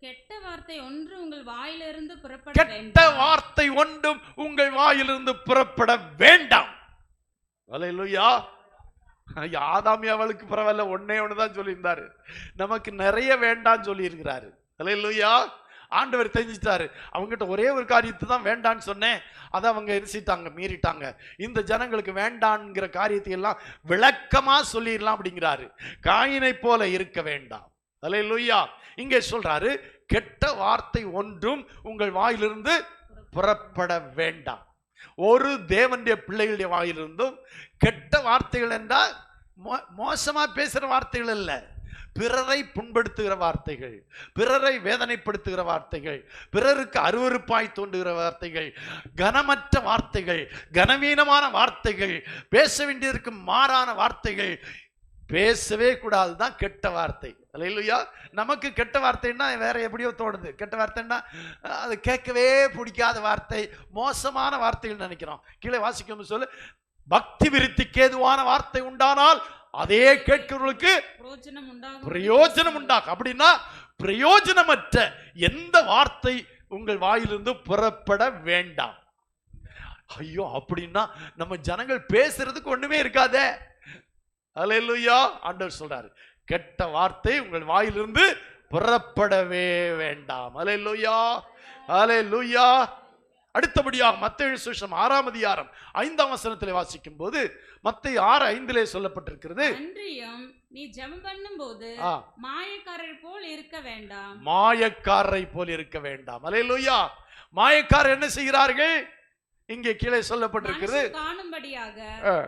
கெட்ட வார்த்தை ஒன்று உங்கள் வாயிலிருந்து புறப்பட வேண்டாம். கெட்ட வார்த்தை ஒன்றும் உங்கள் வாயிலிருந்து புறப்பட வேண்டாம். அல்லேலூயா. ஆதாமி அவளுக்கு பரவாயில்ல, ஒன்னே ஒண்ணுதான் சொல்லியிருந்தாரு, நமக்கு நிறைய வேண்டான்னு சொல்லி இருக்கிறாரு. அல்லேலூயா. ஆண்டவர் தெரிஞ்சிட்டாரு, அவங்ககிட்ட ஒரே ஒரு காரியத்தை தான் வேண்டான்னு சொன்னேன், அதை அவங்க எரிசிட்டாங்க, மீறிட்டாங்க. இந்த ஜனங்களுக்கு வேண்டான்ங்கிற காரியத்தை எல்லாம் விளக்கமா சொல்லிடலாம் அப்படிங்கிறாரு. காயினை போல இருக்க வேண்டாம். அல்லேலூயா. இங்கே சொல்றாரு, கெட்ட வார்த்தை ஒன்றும் உங்கள் வாயிலிருந்து புறப்பட வேண்டாம். ஒரு தேவனுடைய பிள்ளைகளுடைய வாயிலிருந்தும் கெட்ட வார்த்தைகள் என்றால் மோசமா பேசுற வார்த்தைகள் அல்ல, பிறரை புண்படுத்துகிற வார்த்தைகள், பிறரை வேதனைப்படுத்துகிற வார்த்தைகள், பிறருக்கு அருவருப்பாய் தோன்றுகிற வார்த்தைகள், கனமற்ற வார்த்தைகள், கனவீனமான வார்த்தைகள், பேச வேண்டியதற்கு மாறான வார்த்தைகள் பேசவே கூடாதுதான் கெட்ட வார்த்தை. அல்லேலூயா. நமக்கு கெட்ட வார்த்தைன்னா வேற எப்படியோ தோணுது. கெட்ட வார்த்தைன்னா அது கேட்கவே பிடிக்காத வார்த்தை, மோசமான வார்த்தைகள் நினைக்கிறோம். கீழே வாசிக்கும் சொல்லு, பக்தி விருத்திக்கு ஏதுவான வார்த்தை உண்டானால் அதே கேட்கிறவர்களுக்கு பிரயோஜனம் உண்டாகும். அப்படின்னா பிரயோஜனமற்ற எந்த வார்த்தை உங்கள் வாயிலிருந்து புறப்பட வேண்டாம். ஐயோ, அப்படின்னா நம்ம ஜனங்கள் பேசுறதுக்கு ஒண்ணுமே இருக்காதே. அல்லேலூயா. ஆண்டவர் சொல்றாரு, கெட்ட வார்த்தை உங்கள் வாயிலிருந்து புறப்படவே வேண்டாம். அல்லேலூயா, அல்லேலூயா. அடுத்தபடியாக மத்தேயு சுவிசேஷம் 6ஆம் அதிகாரம் 5ஆம் வசனத்திலே வாசிக்கும் போது, மத்தேயு 6:5 சொல்லப்பட்டிருக்கிறது, நீ ஜெபம் பண்ணும்போது மாயக்காரரை போல் இருக்க வேண்டாம். மாயக்காரரை போல் இருக்க வேண்டாம். அல்லேலூயா. மாயக்காரர் என்ன செய்கிறார்கள்? இங்கே கீழே சொல்லப்பட்டிருக்கிறது, காணும்படியாக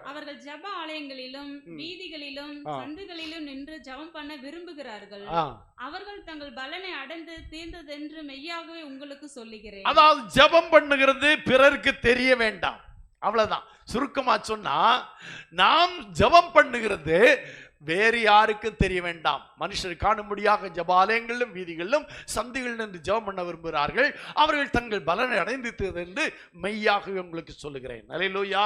அவர்கள் ஜெப ஆலயங்களிலும் வீதிகளிலும் சந்துகளிலும் நின்று ஜெபம் பண்ண விரும்புகிறார்கள். அவர்கள் தங்கள் பலனை அடைந்து தீர்ந்ததென்று மெய்யாகவே உங்களுக்கு சொல்லுகிறேன். அதாவது ஜெபம் பண்ணுகிறது பிறருக்கு தெரிய வேண்டாம், அவ்வளவுதான். சுருக்கமா சொன்னா, நாம் ஜெபம் பண்ணுகிறது வேறு யாருக்கும் தெரிய வேண்டாம். மனுஷர் காணும்படியாக ஜபாலயங்களிலும் வீதிகளிலும் சந்திகளில் நின்று ஜெபம் பண்ண விரும்புகிறார்கள். அவர்கள் தங்கள் பலனை அடைந்து என்று மெய்யாகவே உங்களுக்கு சொல்லுகிறேன். அல்லேலூயா,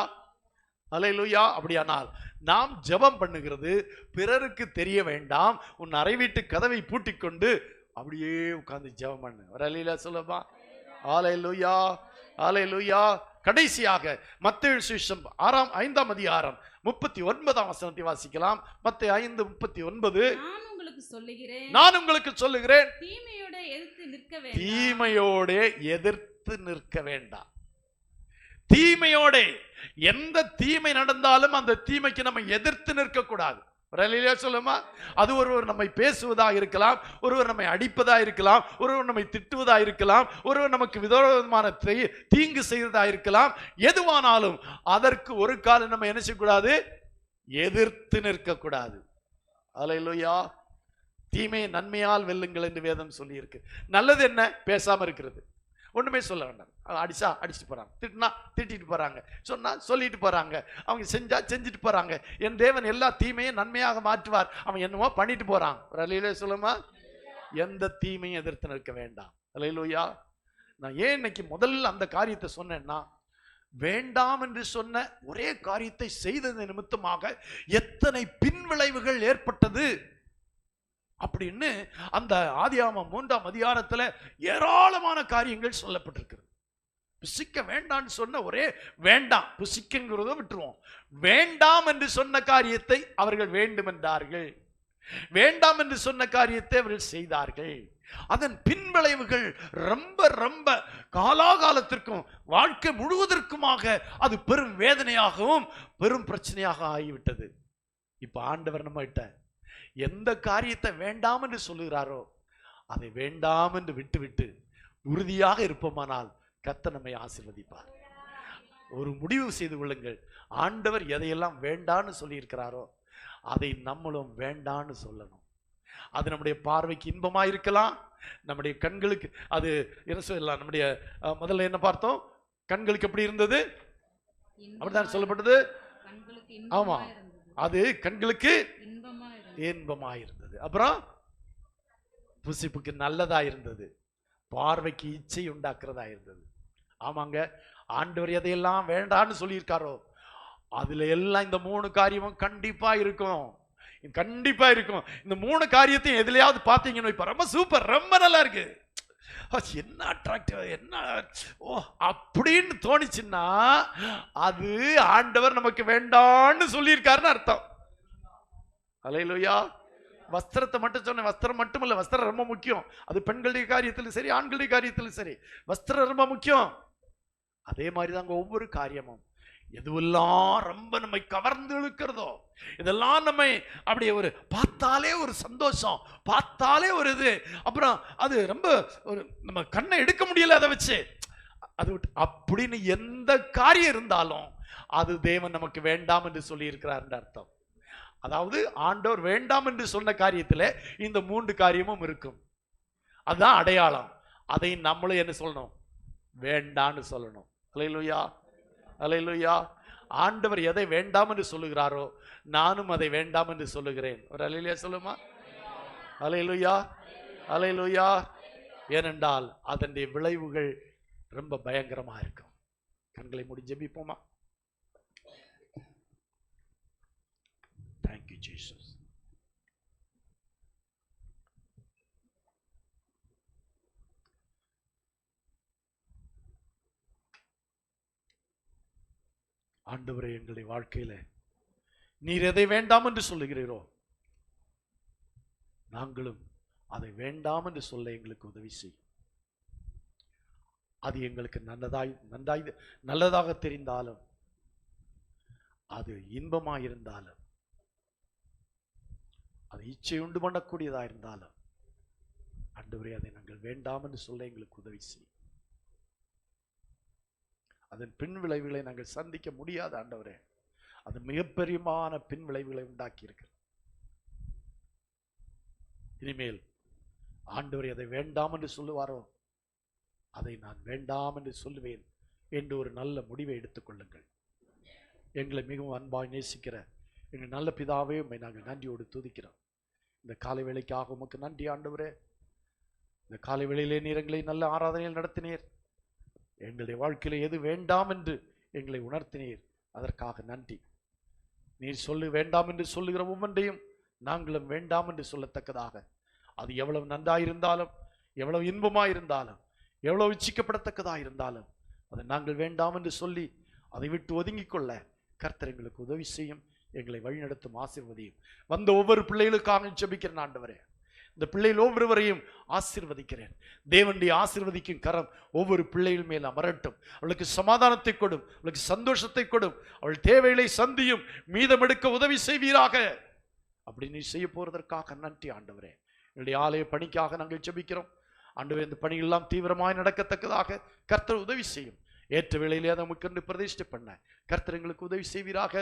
அல்லேலூயா. அப்படியானால் நாம் ஜெபம் பண்ணுகிறது பிறருக்கு தெரிய வேண்டாம். உன் அறை வீட்டு கதவை பூட்டிக் கொண்டு அப்படியே உட்கார்ந்து ஜெபம் பண்ணு. ஒரு அல்லேலூயா சொல்லுமா. அல்லேலூயா, அல்லேலூயா. கடைசியாக மத்தேயு சுவிசேஷம் 5ஆம் அதிகாரம் 39ஆம் வசனத்தை வாசிக்கலாம். மத்தேயு 5:39. நான் உங்களுக்கு சொல்லுகிறேன், தீமையோட எதிர்த்து நிற்க வேண்டாம். தீமையோட எந்த தீமை நடந்தாலும் அந்த தீமைக்கு நம்ம எதிர்த்து நிற்க கூடாது. சொல்லுமா. அது ஒருவர் நம்மை பேசுவதாக இருக்கலாம், ஒருவர் நம்மை அடிப்பதா இருக்கலாம், ஒருவர் நம்மை திட்டுவதா இருக்கலாம், ஒருவர் நமக்கு விரோதமான தீங்கு செய்வதா இருக்கலாம். எதுவானாலும் அதற்கு ஒரு காலம் நம்ம என்ன செய்யக்கூடாது? எதிர்த்து நிற்க கூடாது. அல்லேலூயா. தீமையை நன்மையால் வெல்லுங்கள் என்று வேதம் சொல்லி இருக்கு. நல்லது என்ன? பேசாம இருக்கிறது. ஒண்ணுமே சொல்ல வேண்டாம். அடிச்சா அடிச்சுட்டு போறாங்க, திட்டினா திட்டிட்டு போறாங்க, சொன்னா சொல்லிட்டு போறாங்க, அவங்க செஞ்சா செஞ்சுட்டு போறாங்க. என் தேவன் எல்லா தீமையும் நன்மையாக மாற்றுவார். அவன் என்னமோ பண்ணிட்டு போறான். அல்லேலூயா சொல்லுமா. எந்த தீமையும் எதிர்த்து நிற்க வேண்டாம். அல்லேலூயா. நான் ஏன் இன்னைக்கு முதல்ல அந்த காரியத்தை சொன்னேன்னா, வேண்டாம் என்று சொன்ன ஒரே காரியத்தை செய்தது நிமித்தமாக எத்தனை பின்விளைவுகள் ஏற்பட்டது அப்படின்னு அந்த ஆதியாகமம் 3ஆம் அதிகாரத்துல ஏராளமான காரியங்கள் சொல்லப்பட்டிருக்கிறது. புசிக்க வேண்டாம்னு சொன்ன ஒரே வேண்டாம், புசிக்கங்கிறத விட்டுருவோம். வேண்டாம் என்று சொன்ன காரியத்தை அவர்கள் வேண்டும் என்றார்கள், வேண்டாம் என்று சொன்ன காரியத்தை அவர்கள் செய்தார்கள். அதன் பின்விளைவுகள் ரொம்ப ரொம்ப காலாகாலத்திற்கும் வாழ்க்கை முழுவதற்குமாக அது பெரும் வேதனையாகவும் பெரும் பிரச்சனையாக ஆகிவிட்டது. இப்ப ஆண்டவர் நம்ம கிட்ட எந்த காரியத்தை வேண்டாம் என்று சொல்லுகிறாரோ அதை வேண்டாம் என்று விட்டுவிட்டு உறுதியாக இருப்போமானால் கர்த்தர் நம்மை ஆசீர்வதிப்பார். ஒரு முடிவு செய்து கொள்ளுங்கள். ஆண்டவர் எதையெல்லாம் வேண்டான்னு சொல்லி இருக்கிறாரோ அதை நம்மளும் வேண்டான்னு சொல்லணும். அது நம்முடைய பார்வைக்கு இன்பமா இருக்கலாம், நம்முடைய கண்களுக்கு அது என்ன சொல்லலாம். நம்முடைய முதல்ல என்ன பார்த்தோம்? கண்களுக்கு எப்படி இருந்தது? அப்படிதான் சொல்லப்பட்டது. ஆமா, அது கண்களுக்கு இன்பமா இருந்தது. அப்புறம் புசிப்புக்கு நல்லதா இருந்தது, பார்வைக்கு இச்சை உண்டாக்குறதா இருந்தது. ஆமாங்க, ஆண்டவர் எதையெல்லாம் வேண்டான்னு சொல்லியிருக்காரோ அதுல எல்லாம் இந்த 3 காரியமும் கண்டிப்பா இருக்கும், கண்டிப்பா இருக்கும். இந்த 3 காரியத்தையும் எதுலையாவது பார்த்தீங்கன்னு இப்ப ரொம்ப சூப்பர், ரொம்ப நல்லா இருக்கு, என்ன அட்ராக்டிவ், என்ன ஓ அப்படின்னு தோணிச்சுன்னா அது ஆண்டவர் நமக்கு வேண்டான்னு சொல்லியிருக்காருன்னு அர்த்தம். அல்லேலூயா. வஸ்திரத்தை மட்டும் சொன்னேன். வஸ்திரம் மட்டுமல்ல, வஸ்திரம் ரொம்ப முக்கியம். அது பெண்களுடைய காரியத்திலும் சரி, ஆண்களுடைய காரியத்திலும் சரி, வஸ்திரம் ரொம்ப முக்கியம். அதே மாதிரி தாங்க ஒவ்வொரு காரியமும். எதுவெல்லாம் ரொம்ப நம்மை கவர்ந்து இழுக்கிறதோ, இதெல்லாம் நம்மை அப்படியே ஒரு பார்த்தாலே ஒரு சந்தோஷம், பார்த்தாலே ஒரு இது, அப்புறம் அது ரொம்ப ஒரு நம்ம கண்ணை எடுக்க முடியல அதை வச்சு, அது அப்படின்னு எந்த காரியம் இருந்தாலும் அது தேவன் நமக்கு வேண்டாம் என்று சொல்லி இருக்கிறார் அர்த்தம். அதாவது ஆண்டவர் வேண்டாம் என்று சொன்ன காரியத்தில் இந்த 3 காரியமும் இருக்கும். அதுதான் அடையாளம். அதை நம்மளும் என்ன சொல்லணும்? வேண்டான்னு சொல்லணும். அல்லேலூயா, அல்லேலூயா. ஆண்டவர் எதை வேண்டாம் என்று சொல்லுகிறாரோ நானும் அதை வேண்டாம் என்று சொல்லுகிறேன். ஒரு அல்லேலூயா சொல்லுமா? அல்லேலூயா, அல்லேலூயா. ஏனென்றால் அதனுடைய விளைவுகள் ரொம்ப பயங்கரமா இருக்கும். கண்களை மூடி ஜெபிப்போமா? Thank you, Jesus. ஆண்டவரே, எங்களுடைய வாழ்க்கையில நீர் எதை வேண்டாம் என்று சொல்லுகிறீரோ நாங்களும் அதை வேண்டாம் என்று சொல்ல எங்களுக்கு உதவி செய். அது எங்களுக்கு நல்லதாக தெரிந்தாலும், அது இன்பமாயிருந்தாலும், அது இச்சை உண்டு பண்ணக்கூடியதா இருந்தாலும், ஆண்டவரே அதை நாங்கள் வேண்டாம் என்று சொல்ல எங்களுக்கு உதவி செய். அதன் பின் விளைவுகளை நாங்கள் சந்திக்க முடியாது ஆண்டவரே. அது மிகப்பெரியமான பின் விளைவுகளை உண்டாக்கி இருக்கு. இனிமேல் ஆண்டவரே அதை வேண்டாம் என்று சொல்லுவாரோ அதை நான் வேண்டாம் என்று சொல்லுவேன் என்று ஒரு நல்ல முடிவை எடுத்துக்கொள்ளுங்கள். எங்களை மிகவும் அன்பாய் நேசிக்கிற எங்கள் நல்ல பிதாவே, உம்மை நாங்கள் நன்றியோடு துதிக்கிறோம். இந்த காலை வேளைக்காக உமக்கு நன்றி ஆண்டவரே. இந்த காலை வேளையிலே நீர் எங்களை நல்ல ஆராதனையில் நடத்தினீர். எங்களுடைய வாழ்க்கையில எது வேண்டாம் என்று எங்களை உணர்த்தினீர், அதற்காக நன்றி. நீர் சொல்லு வேண்டாம் என்று சொல்லுகிற ஒவ்வொன்றையும் நாங்களும் வேண்டாம் என்று சொல்லத்தக்கதாக, அது எவ்வளவு நன்றாயிருந்தாலும், எவ்வளவு இன்பமாயிருந்தாலும், எவ்வளவு இச்சிக்கப்படத்தக்கதாக இருந்தாலும் அதை நாங்கள் வேண்டாம் என்று சொல்லி அதை விட்டு ஒதுங்கிக் கொள்ள கர்த்தர் எங்களுக்கு உதவி செய்யும். எங்களை வழிநடத்தும், ஆசீர்வதியும். வந்த ஒவ்வொரு பிள்ளைகளுக்காக ஜெபிக்கிறேன் ஆண்டவரே. இந்த பிள்ளைகள் ஒவ்வொருவரையும் ஆசீர்வதிக்கிறேன். தேவனுடைய ஆசீர்வதிக்கும் கரம் ஒவ்வொரு பிள்ளைகள் மேல் அமரட்டும். அவளுக்கு சமாதானத்தை கொடும், அவளுக்கு சந்தோஷத்தை கொடும், அவள் தேவைகளை சந்தியும், மீதமெடுக்க உதவி செய்வீராக. அப்படி நீ செய்ய போறதற்காக நன்றி ஆண்டவரே. என்னுடைய ஆலய பணிக்காக நாங்கள் ஜெபிக்கிறோம் ஆண்டவரே. இந்த பணிகள் எல்லாம் தீவிரமாய் நடக்கத்தக்கதாக கர்த்தர் உதவி செய்யும். ஏற்ற வேளையிலே அதை நமக்கு பிரதிஷ்டை பண்ண கர்த்தர் எங்களுக்கு உதவி செய்வீராக,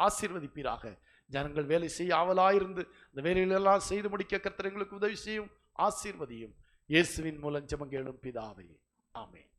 ஆசீர்வதிப்பீராக. ஜனங்கள் வேலை செய்ய ஆவலாயிருந்து அந்த வேலைகளெல்லாம் செய்து முடிக்க கர்த்தர் எங்களுக்கு உதவி செய்யும், ஆசீர்வதியும். இயேசுவின் மூலம் ஜெபம் கேளும் பிதாவே, ஆமென்.